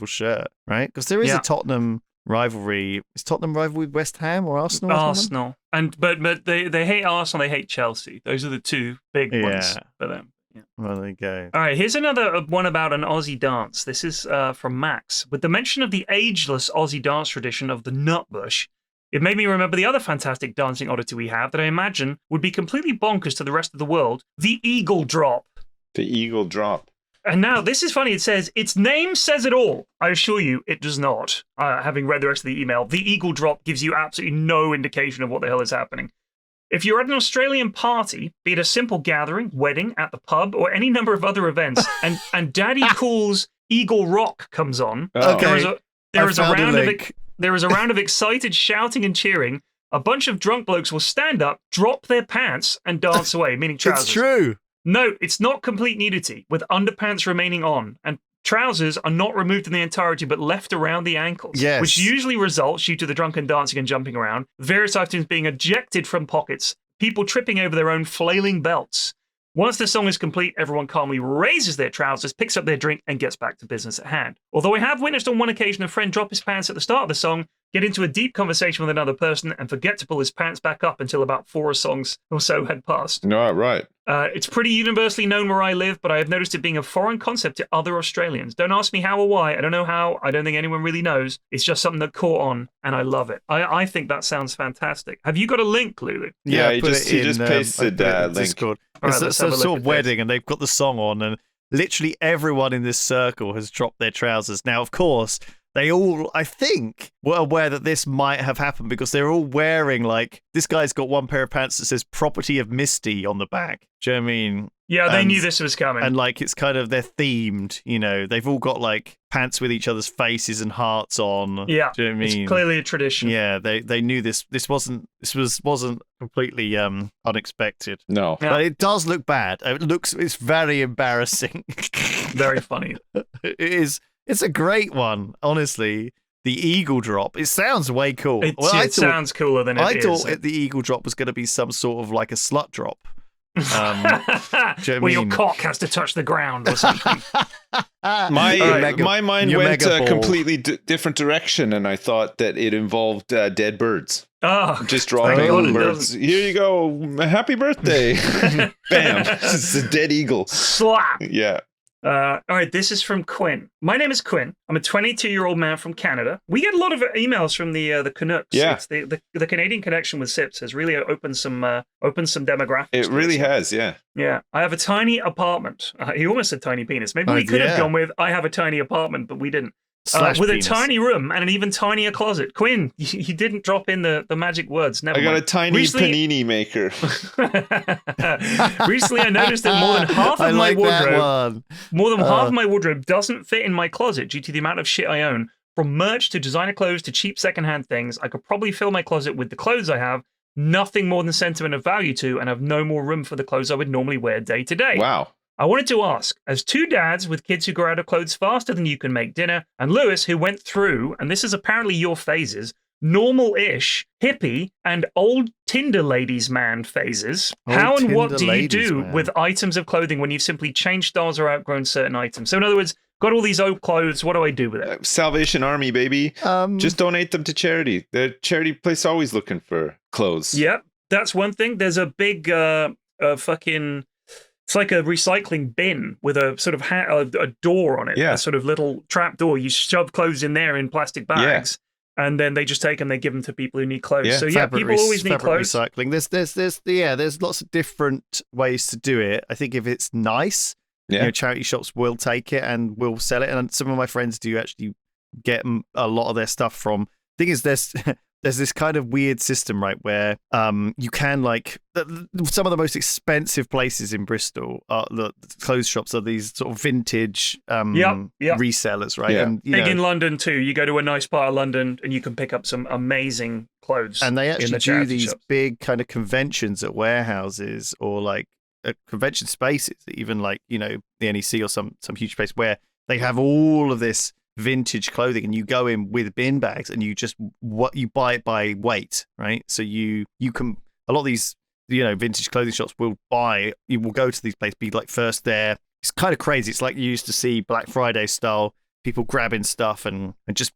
shirt, right? Because there is a Tottenham rivalry. Is Tottenham rivalry with West Ham or Arsenal? Arsenal, but they hate Arsenal. They hate Chelsea. Those are the two big ones for them. Yeah. Well, there you go. All right, here's another one about an Aussie dance. This is from Max. With the mention of the ageless Aussie dance tradition of the nutbush, it made me remember the other fantastic dancing oddity we have that I imagine would be completely bonkers to the rest of the world, the eagle drop. The eagle drop. And now, this is funny. It says, its name says it all. I assure you, it does not. Having read the rest of the email, the eagle drop gives you absolutely no indication of what the hell is happening. If you're at an Australian party, be it a simple gathering, wedding, at the pub, or any number of other events, and daddy calls Eagle Rock comes on. Oh. Okay. There is a round of excited shouting and cheering. A bunch of drunk blokes will stand up, drop their pants, and dance away, meaning trousers. It's true. No, it's not complete nudity, with underpants remaining on, and trousers are not removed in the entirety but left around the ankles, Yes. which usually results due to the drunken dancing and jumping around, various items being ejected from pockets, people tripping over their own flailing belts. Once the song is complete, everyone calmly raises their trousers, picks up their drink, and gets back to business at hand. Although I have witnessed on one occasion a friend drop his pants at the start of the song, get into a deep conversation with another person, and forget to pull his pants back up until about 4 songs or so had passed. No, right. It's pretty universally known where I live, but I have noticed it being a foreign concept to other Australians. Don't ask me how or why. I don't know how. I don't think anyone really knows. It's just something that caught on, and I love it. I think that sounds fantastic. Have you got a link, Lulu? Yeah, he put just it in, pasted link. Discord. All right, It's let's some have a look sort at of wedding, and they've got the song on, and literally everyone in this circle has dropped their trousers. Now, of course, they all, I think, were aware that this might have happened because they're all wearing, like, this guy's got one pair of pants that says Property of Misty on the back. Do you know what I mean? Yeah, they knew this was coming. And, like, it's kind of, they're themed, you know. They've all got, like, pants with each other's faces and hearts on. Yeah, do you know what I mean? It's clearly a tradition. Yeah, they knew this wasn't completely unexpected. No. Yeah. But it does look bad. It's very embarrassing. Very funny. It's a great one, honestly. The eagle drop. It sounds way cool. It sounds cooler than it is. I thought the eagle drop was going to be some sort of like a slut drop. Do you know what I Where your mean? cock has to touch the ground or something. My mind your went mega a ball. completely different direction, and I thought that it involved dead birds. Oh, Just thank dropping God it birds. doesn't. Here you go. Happy birthday. Bam. It's a dead eagle. Slap. Yeah. All right, this is from Quinn. My name is Quinn. I'm a 22-year-old man from Canada. We get a lot of emails from the Canucks. Yeah. It's the Canadian connection with Sips has really opened some demographics. It to really us. has, yeah. Yeah, I have a tiny apartment. He almost said tiny penis. Maybe we could have gone with I have a tiny apartment, but we didn't. With Penis. a tiny room and an even tinier closet. Quinn, you didn't drop in the magic words. Never I got mind. a tiny panini maker. Recently, I noticed that more than half of my wardrobe, half of my wardrobe doesn't fit in my closet due to the amount of shit I own. From merch to designer clothes to cheap secondhand things, I could probably fill my closet with the clothes I have, nothing more than sentiment of value to, and have no more room for the clothes I would normally wear day to day. Wow. I wanted to ask, as two dads with kids who grow out of clothes faster than you can make dinner, and Lewis, who went through, and this is apparently your phases, normal-ish, hippie, and old Tinder ladies man phases, how and what do you do with items of clothing when you've simply changed styles or outgrown certain items? So in other words, got all these old clothes, what do I do with it? Salvation Army, baby. Just donate them to charity. The charity place always looking for clothes. Yep, that's one thing. There's a big fucking... It's like a recycling bin with a sort of a door on it, a sort of little trap door. You shove cloths in there in plastic bags, and then they just take them. They give them to people who need clothes. Yeah. So people always need clothes. Recycling. There's lots of different ways to do it. I think if it's nice, charity shops will take it and will sell it. And some of my friends do actually get a lot of their stuff from. Thing is, there's this kind of weird system, right, where you can, like, some of the most expensive places in Bristol, the clothes shops are these sort of vintage resellers, right? Yeah. And, big in London too. You go to a nice part of London and you can pick up some amazing clothes. And they actually do these shops. big kind of conventions at warehouses or like at convention spaces, even like, the NEC or some huge place where they have all of this vintage clothing, and you go in with bin bags and you buy it by weight, right? So you can, a lot of these vintage clothing shops you will go to these places, be like first there. It's kind of crazy. It's like you used to see Black Friday style people grabbing stuff and just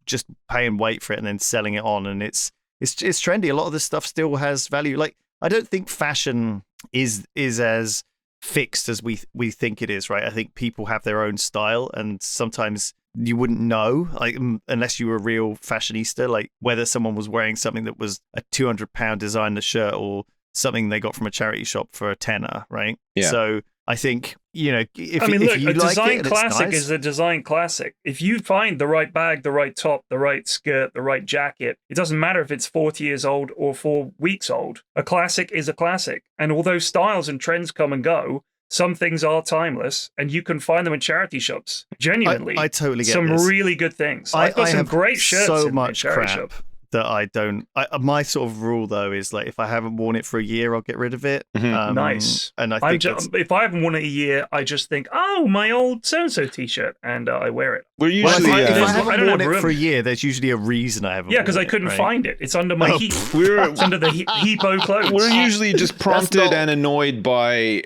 paying weight for it and then selling it on, and it's trendy. A lot of this stuff still has value. Like, I don't think fashion is as fixed as we think it is, right? I think people have their own style, and sometimes you wouldn't know, like, unless you were a real fashionista, like whether someone was wearing something that was a £200 designer shirt or something they got from a charity shop for a tenner, right? Yeah. So I think, if a you like design it, classic nice. is a design classic. If you find the right bag, the right top, the right skirt, the right jacket, it doesn't matter if it's 40 years old or 4 weeks old. A classic is a classic. And although styles and trends come and go, some things are timeless, and you can find them in charity shops. Genuinely, I totally get some this. really good things. I've got some great shirts. So in much charity crap shop. that I don't. My sort of rule though is like if I haven't worn it for a year, I'll get rid of it. Nice. And I think if I haven't worn it a year, I just think, oh, my old so-and-so t-shirt, and I wear it. We're usually if I I haven't don't worn have it for a room. year, there's usually a reason I haven't. Yeah, because I worn it, couldn't right? find it. It's under my heap. We're It's under the heapo clothes. we're usually just prompted not- and annoyed by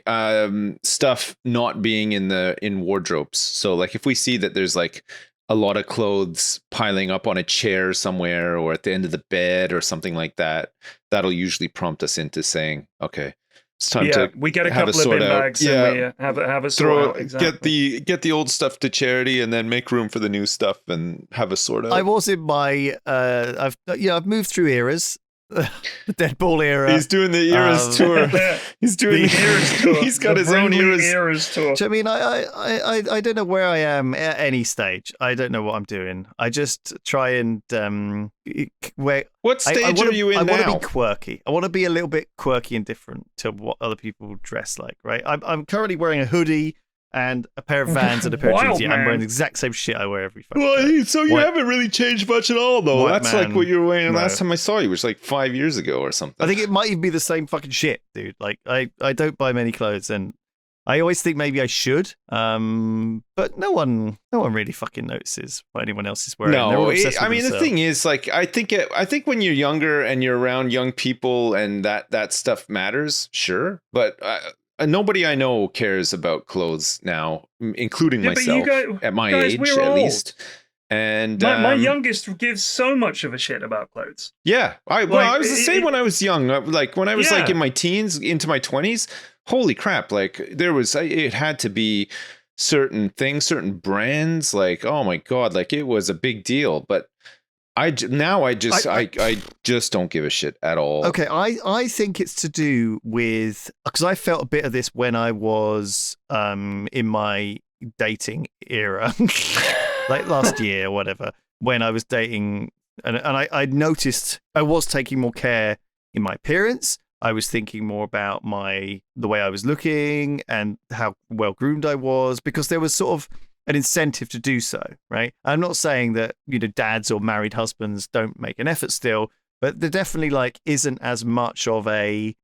stuff not being in wardrobes. So like if we see that there's like a lot of clothes piling up on a chair somewhere or at the end of the bed or something like that, that'll usually prompt us into saying, okay, it's time to we get a have couple of bin sort out. bags and we have a sort out. Exactly. get the old stuff to charity and then make room for the new stuff and have a sort out. I was in my. I've moved through eras. The Deadpool era. He's doing the eras tour. He's doing the eras tour. He's got his own eras tour. I mean, I don't know where I am at any stage. I don't know what I'm doing. I just try and What stage are you in now? I want to be quirky. I want to be a little bit quirky and different to what other people dress like. Right. I'm currently wearing a hoodie and a pair of Vans and a pair of jeans. Yeah, I'm wearing the exact same shit I wear every fucking day. So you haven't really changed much at all, though. That's like what you were wearing last time I saw you, which was like 5 years ago or something. I think it might even be the same fucking shit, dude. Like, I don't buy many clothes, and I always think maybe I should, but no one really fucking notices what anyone else is wearing. No, the thing is, like, I think when you're younger and you're around young people and that stuff matters, sure, but nobody I know cares about clothes now, including myself at my age, at least. And my youngest gives so much of a shit about clothes. Yeah, I was the same when I was young. Like when I was like in my teens, into my 20s. Holy crap! Like it had to be certain things, certain brands. Like, oh my god, like it was a big deal. But I just don't give a shit at all. Okay, I think it's to do with, because I felt a bit of this when I was in my dating era, like last year or whatever, when I was dating, and I noticed I was taking more care in my appearance. I was thinking more about the way I was looking and how well groomed I was, because there was sort of an incentive to do so, right? I'm not saying that, dads or married husbands don't make an effort still, but there definitely like isn't as much of a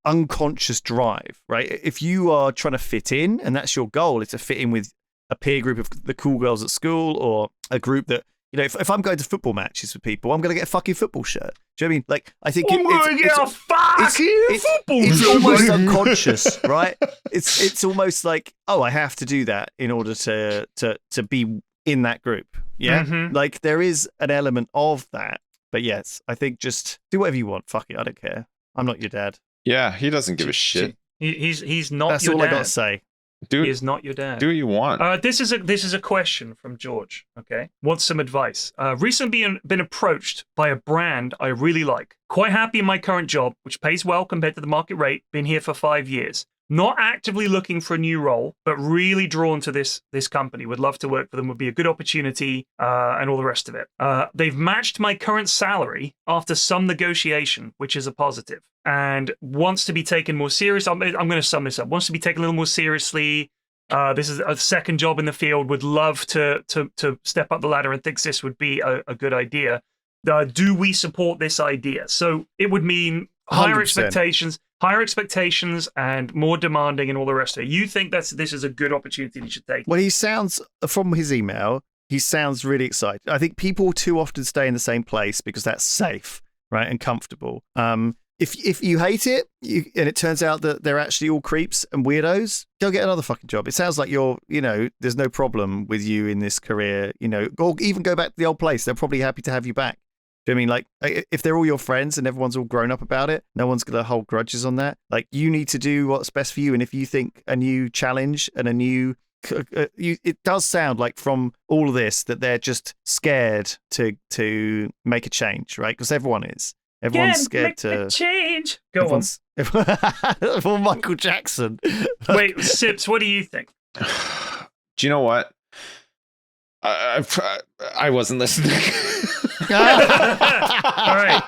unconscious drive, right? If you are trying to fit in and that's your goal, is to fit in with a peer group of the cool girls at school, or a group that, if I'm going to football matches with people, I'm going to get a fucking football shirt. Do you know what I mean? Like, I think it's almost unconscious, right? It's almost like, oh, I have to do that in order to be in that group. Yeah, like there is an element of that. But yes, I think just do whatever you want. Fuck it, I don't care. I'm not your dad. Yeah, he doesn't give a shit. He's not. That's your all dad. I got to say. He is not your dad. Do what you want. This is a question from George. Okay, wants some advice. Recently been approached by a brand I really like. Quite happy in my current job, which pays well compared to the market rate. Been here for 5 years. Not actively looking for a new role, but really drawn to this company. Would love to work for them. Would be a good opportunity, and all the rest of it. They've matched my current salary after some negotiation, which is a positive, and wants to be taken more serious. I'm going to sum this up. Wants to be taken a little more seriously. This is a second job in the field. Would love to step up the ladder and thinks this would be a good idea. Do we support this idea? So it would mean higher 100%. Higher expectations and more demanding and all the rest of it. You think this is a good opportunity you should take? Well, he sounds, from his email, he sounds really excited. I think people too often stay in the same place because that's safe, right, and comfortable. If you hate it and it turns out that they're actually all creeps and weirdos, go get another fucking job. It sounds like there's no problem with you in this career, or even go back to the old place. They're probably happy to have you back. Do you know what I mean? Like, if they're all your friends and everyone's all grown up about it, no one's going to hold grudges on that. Like, you need to do what's best for you. And if you think a new challenge and a new... it does sound like from all of this that they're just scared to make a change, right? Because everyone is. Everyone's scared to change. Go on. For Michael Jackson. Wait, Sips, what do you think? Do you know what? I wasn't listening. All right.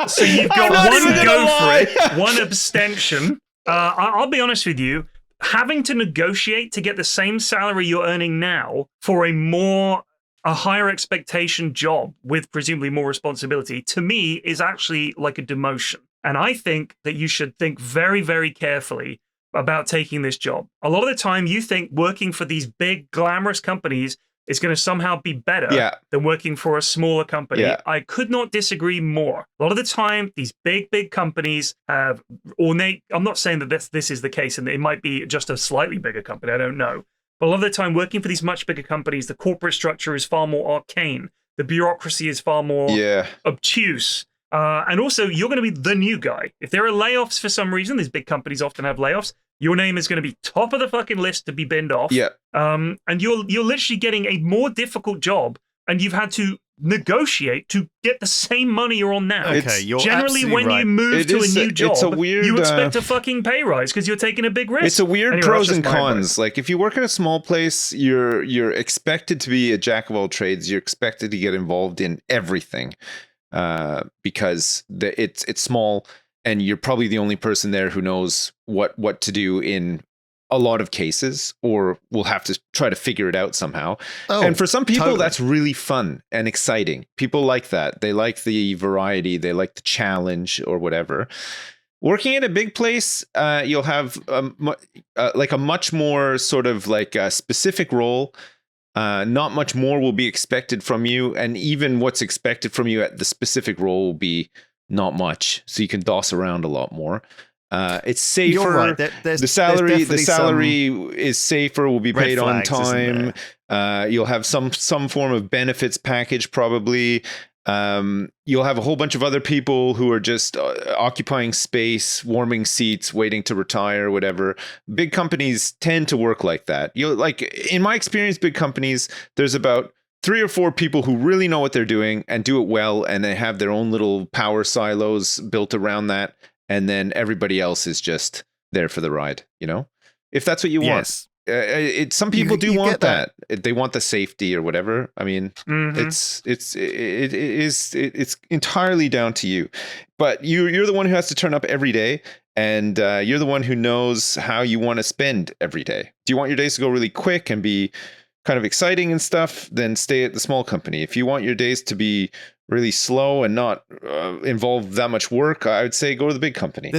So you've got one go for it, one abstention. I'll be honest with you. having to negotiate to get the same salary you're earning now for a higher expectation job with presumably more responsibility, to me is actually like a demotion. And I think that you should think very, very carefully about taking this job. A lot of the time you think working for these big glamorous companies is going to somehow be better than working for a smaller company. Yeah. I could not disagree more. A lot of the time, these big companies have ornate. I'm not saying that this is the case, and it might be just a slightly bigger company. I don't know. But a lot of the time, working for these much bigger companies, the corporate structure is far more arcane. The bureaucracy is far more obtuse. And also, you're going to be the new guy. If there are layoffs for some reason, these big companies often have layoffs, your name is going to be top of the fucking list to be binned off. Yeah. And you're literally getting a more difficult job, and you've had to negotiate to get the same money you're on now. Okay, you're generally when right. you move to a new job, it's a weird, you expect a fucking pay rise because you're taking a big risk. It's a weird pros and cons. Like if you work in a small place, you're expected to be a jack of all trades. You're expected to get involved in everything because it's small, and you're probably the only person there who knows what to do in a lot of cases, or will have to try to figure it out somehow. And for some people, that's really fun and exciting. People like that. They like the variety. They like the challenge or whatever. Working at a big place, you'll have like a much more sort of like a specific role. Not much more will be expected from you. And even what's expected from you at the specific role will be not much. So you can doss around a lot more. It's safer. You're right. The salary is safer. Will be paid on time. You'll have some form of benefits package probably. You'll have a whole bunch of other people who are just occupying space, warming seats, waiting to retire, whatever. Big companies tend to work like that. In my experience, big companies, there's about 3 or 4 people who really know what they're doing and do it well, and they have their own little power silos built around that. And then everybody else is just there for the ride, if that's what you want. Some people do want that. They want the safety or whatever. I mean, it's entirely down to you. But you're the one who has to turn up every day, and you're the one who knows how you want to spend every day. Do you want your days to go really quick and be kind of exciting and stuff? Then stay at the small company. If you want your days to be really slow and not involve that much work, I would say go to the big company.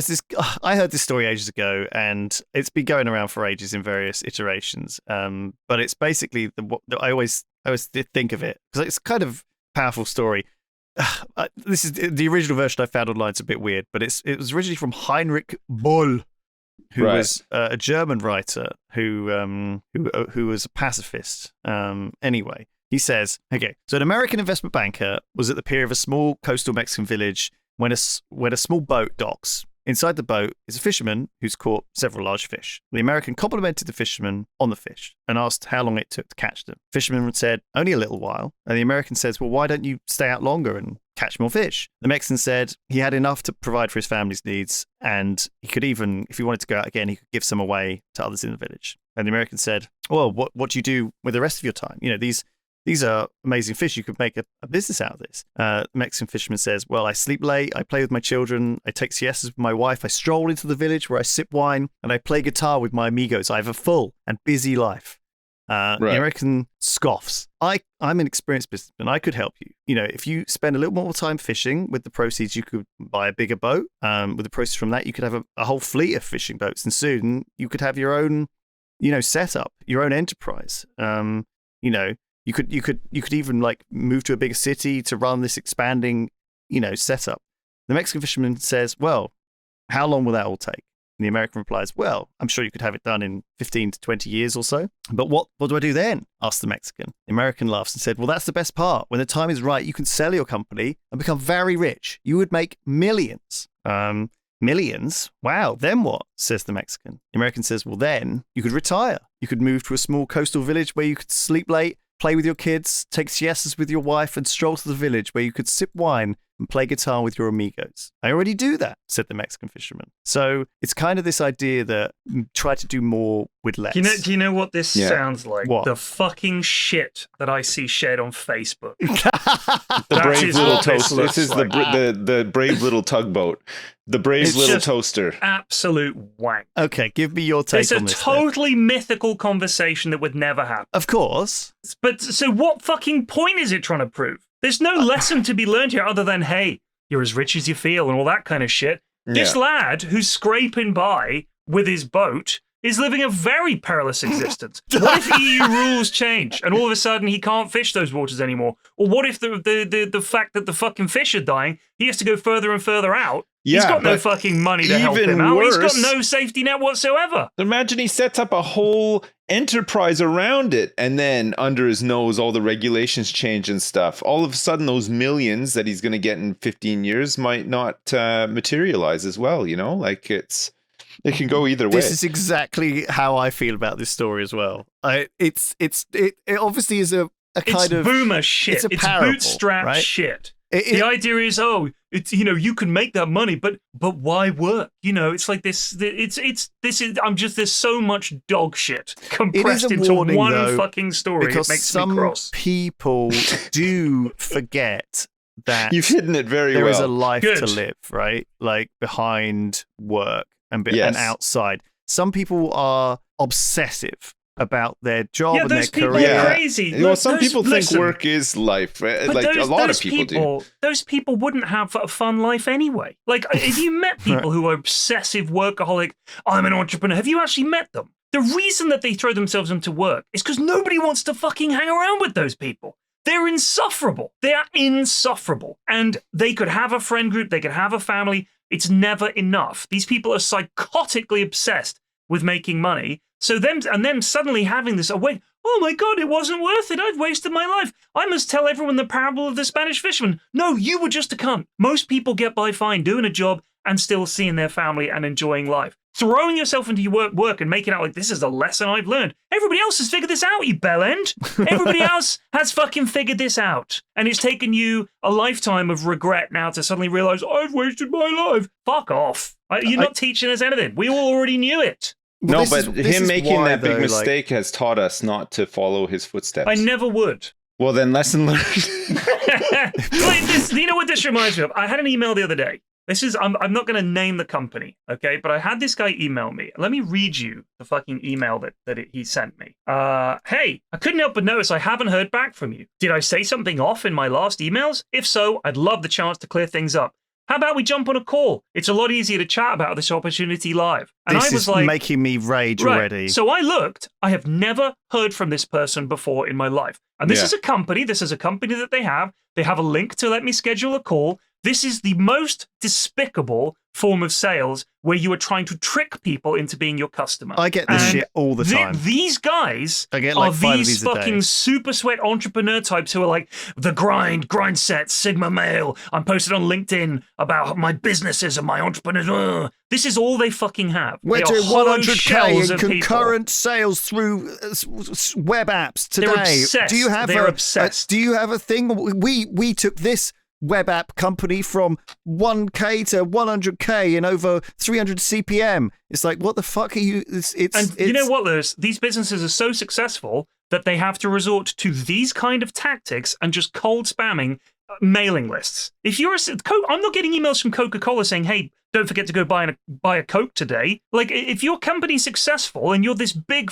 I heard this story ages ago, and it's been going around for ages in various iterations. But it's basically I always think of it because it's kind of a powerful story. This is the original version I found online. It's a bit weird, but it was originally from Heinrich Böll, who was a German writer who was a pacifist. Anyway. He says, okay, so an American investment banker was at the pier of a small coastal Mexican village when a small boat docks. Inside the boat is a fisherman who's caught several large fish. The American complimented the fisherman on the fish and asked how long it took to catch them. The fisherman said, only a little while. And the American says, well, why don't you stay out longer and catch more fish? The Mexican said he had enough to provide for his family's needs, and he could even, if he wanted to go out again, he could give some away to others in the village. And the American said, well, what do you do with the rest of your time? These are amazing fish. You could make a business out of this. The Mexican fisherman says, well, I sleep late, I play with my children, I take siestas with my wife, I stroll into the village where I sip wine, and I play guitar with my amigos. I have a full and busy life. The American scoffs. I'm an experienced businessman. I could help you. If you spend a little more time fishing, with the proceeds, you could buy a bigger boat. With the proceeds from that, you could have a whole fleet of fishing boats, and soon you could have your own, setup, your own enterprise. You could even like move to a bigger city to run this expanding, setup. The Mexican fisherman says, well, how long will that all take? And the American replies, well, I'm sure you could have it done in 15 to 20 years or so. But what do I do then? Asked the Mexican. The American laughs and said, well, that's the best part. When the time is right, you can sell your company and become very rich. You would make millions. Millions? Wow, then what? Says the Mexican. The American says, well, then you could retire. You could move to a small coastal village where you could sleep late, play with your kids, take siestas with your wife, and stroll to the village where you could sip wine, and play guitar with your amigos. I already do that, said the Mexican fisherman. So it's kind of this idea that try to do more with less. Do you know what this sounds like? What? The fucking shit that I see shared on Facebook. The brave little toaster. This is the brave little tugboat. The brave little toaster. Absolute wank. Okay, give me your take on this. It's a totally mythical conversation that would never happen. Of course. But so what fucking point is it trying to prove? There's no lesson to be learned here other than, hey, you're as rich as you feel and all that kind of shit. Yeah. This lad who's scraping by with his boat is living a very perilous existence. What if EU rules change and all of a sudden he can't fish those waters anymore? Or what if the fact that the fucking fish are dying, he has to go further and further out? Yeah, he's got no fucking money to help him out. Worse, he's got no safety net whatsoever. Imagine he sets up a whole enterprise around it, and then under his nose, all the regulations change and stuff. All of a sudden, those millions that he's going to get in 15 years might not materialize as well. You know, like it can go either way. This is exactly how I feel about this story as well. It obviously is a kind of boomer shit. It's bootstrap right? shit. The idea is, you can make that money, but why work? It's like this. There's so much dog shit compressed into one fucking story. Because it makes me cross. Some people do forget that you've hidden it very well. There is a life Good. to live, right? Like behind work and outside. Some people are obsessive about their job and their career. Yeah, those people are crazy. Well, some people think work is life. Like a lot of people do. Those people wouldn't have a fun life anyway. Like, if you met people who are obsessive workaholic, I'm an entrepreneur, have you actually met them? The reason that they throw themselves into work is because nobody wants to fucking hang around with those people. They're insufferable. They are insufferable. And they could have a friend group, they could have a family. It's never enough. These people are psychotically obsessed with making money. So them suddenly having this awake, oh my God, it wasn't worth it. I've wasted my life. I must tell everyone the parable of the Spanish fisherman. No, you were just a cunt. Most people get by fine doing a job and still seeing their family and enjoying life. Throwing yourself into your work and making out like this is a lesson I've learned. Everybody else has figured this out, you bellend. Everybody else has fucking figured this out. And it's taken you a lifetime of regret now to suddenly realize, I've wasted my life. Fuck off. You're not teaching us anything. We all already knew it. No, but him making that big mistake has taught us not to follow his footsteps. I never would. Well, then lesson learned. You know what this reminds me of? I had an email the other day. I'm not going to name the company, okay? But I had this guy email me. Let me read you the fucking email that he sent me. Hey, I couldn't help but notice I haven't heard back from you. Did I say something off in my last emails? If so, I'd love the chance to clear things up. How about we jump on a call? It's a lot easier to chat about this opportunity live. And this I was like, making me rage already. So I looked. I have never heard from this person before in my life. And this is a company. This is a company that they have. They have a link to let me schedule a call. This is the most despicable form of sales where you are trying to trick people into being your customer. I get this shit all the time. These guys I get like are these fucking super sweat entrepreneur types who are like, the grind set, Sigma male. I'm posted on LinkedIn about my businesses and my entrepreneur. This is all they fucking have. We're doing 100K in concurrent sales through web apps today. They're obsessed. They're obsessed. Do you have a thing? We took this web app company from 1K to 100K in over 300 CPM. It's like, what the fuck are you? You know what, Lewis? These businesses are so successful that they have to resort to these kind of tactics and just cold spamming mailing lists. If you're I'm not getting emails from Coca-Cola saying, hey, don't forget to go buy a Coke today. Like, if your company's successful and you're this big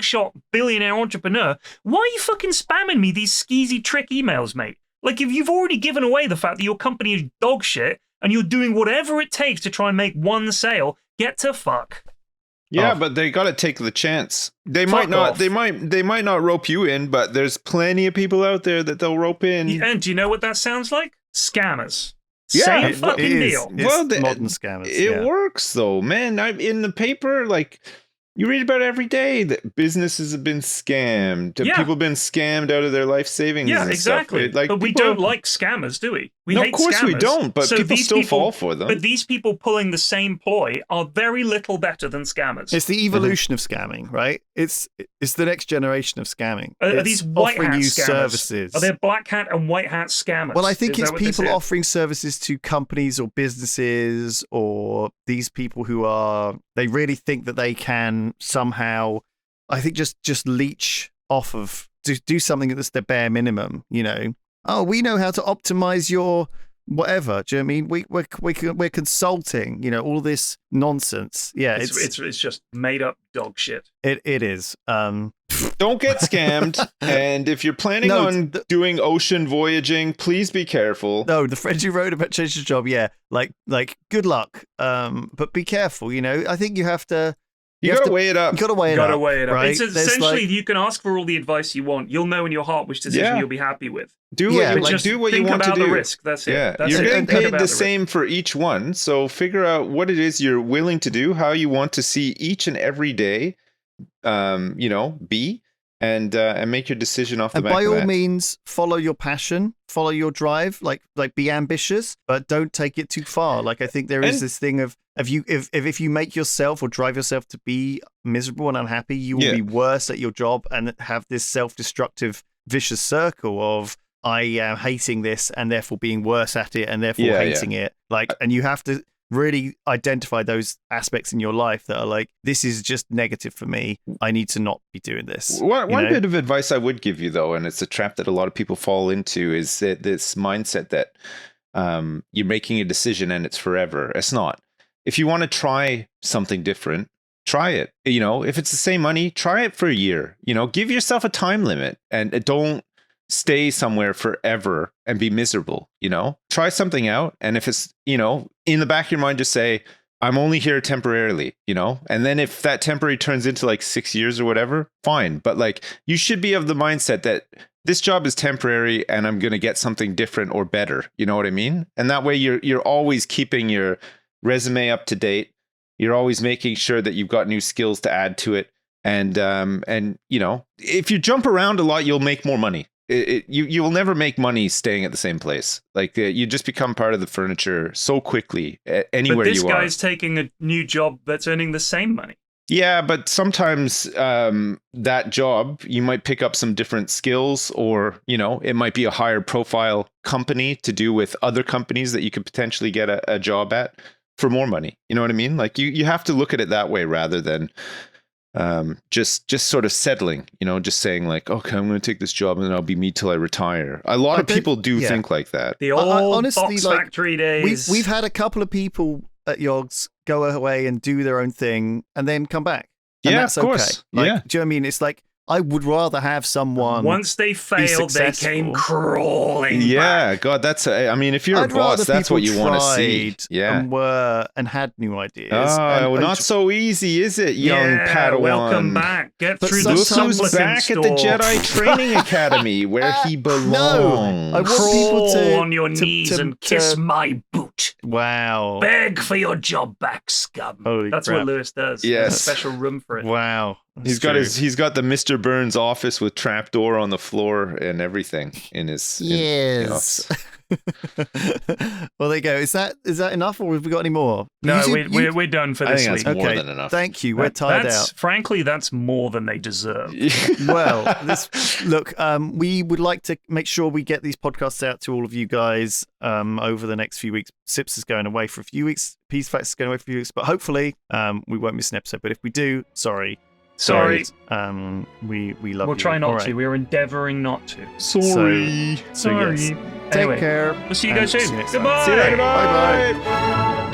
shot billionaire entrepreneur, why are you fucking spamming me these skeezy trick emails, mate? Like, if you've already given away the fact that your company is dog shit and you're doing whatever it takes to try and make one sale, get to fuck. Yeah, but they got to take the chance. They might not rope you in, but there's plenty of people out there that they'll rope in. And do you know what that sounds like? Scammers. Yeah, Same fucking deal. Well, modern scammers. It works though, man. I'm in the paper, like, you read about it every day that businesses have been scammed. People have been scammed out of their life savings. Yeah, and exactly. Stuff. But we don't like scammers, do we? We hate of course scammers. we don't, but So people these still fall for them. But these people pulling the same ploy are very little better than scammers. It's the evolution of scamming, right? It's the next generation of scamming. Are these white hat you scammers? services. Are there black hat and white hat scammers? Well, I think Is it's that what this people is? offering services to companies or businesses, or these people who they really think that they can somehow, I think, just leech off of, do something that's the bare minimum, you know. Oh, we know how to optimize your whatever. Do you know what I mean? We're consulting, you know, all this nonsense. Yeah, it's just made up dog shit. It is. Don't get scammed. And if you're planning on doing ocean voyaging, please be careful. No, the friend you wrote about changing your job, yeah, like good luck. But be careful. You know, I think you have to. You gotta weigh it up. You gotta weigh it up. Right? It's essentially, you can ask for all the advice you want. You'll know in your heart which decision you'll be happy with. Do what you want to do. Think about the risk. That's it. Yeah, That's you're getting paid the risk. same for each one. So figure out what it is you're willing to do, how you want to see each and every day, be, and make your decision off the back of that. And by all means, follow your passion, follow your drive. Like be ambitious, but don't take it too far. Like I think there is this thing of if you make yourself or drive yourself to be miserable and unhappy, you will be worse at your job and have this self-destructive vicious circle of I am hating this and therefore being worse at it and therefore hating it. And you have to really identify those aspects in your life that are like, this is just negative for me. I need to not be doing this. One bit of advice I would give you, though, and it's a trap that a lot of people fall into, is that this mindset that you're making a decision and it's forever. It's not. If you want to try something different, try it. You know, if it's the same money, try it for a year. You know, give yourself a time limit and don't stay somewhere forever and be miserable. You know, try something out. And if it's, in the back of your mind, just say, I'm only here temporarily, and then if that temporary turns into like 6 years or whatever, fine. But like, you should be of the mindset that this job is temporary and I'm going to get something different or better. You know what I mean? And that way you're always keeping your resume up to date. You're always making sure that you've got new skills to add to it. And if you jump around a lot, you'll make more money. You will never make money staying at the same place. Like you just become part of the furniture so quickly anywhere you are. But this guy's taking a new job that's earning the same money. Yeah, but sometimes that job, you might pick up some different skills, or, it might be a higher profile company to do with other companies that you could potentially get a job at for more money. You know what I mean? Like you have to look at it that way rather than just sort of settling, just saying like, okay, I'm going to take this job and then I'll be me till I retire. A lot of people do think like that. The old honestly, box factory days. We've had a couple of people at Yogs go away and do their own thing and then come back. And that's of course. Okay. Do you know what I mean? It's like, I would rather have someone. Once they failed, they came crawling back. God, if you're a boss, that's what you want to see. Yeah. And had new ideas. Oh, not so easy, is it, young Padawan? Welcome back. Get through the Who's back at the Jedi Training Academy where he belongs. No, I want people to on your knees and kiss my boot. Wow. Beg for your job back, scum. That's crap. what Lewis does. Yes. There's a special room for it. Wow. He's got the Mr. Burns office with trapdoor on the floor and everything in his. Yes. Well, there you go. Is that enough, or have we got any more? No, we're done for this week. That's more than enough. Thank you. We're tired out. Frankly, that's more than they deserve. Well, we would like to make sure we get these podcasts out to all of you guys over the next few weeks. Sips is going away for a few weeks. Peace Flax is going away for a few weeks, but hopefully we won't miss an episode. But if we do, sorry. We love you. We'll try not to. We're endeavoring not to. Sorry. So yes. Anyway, take care. We'll see you guys soon. See you next Goodbye. time. See you later. Bye. Bye.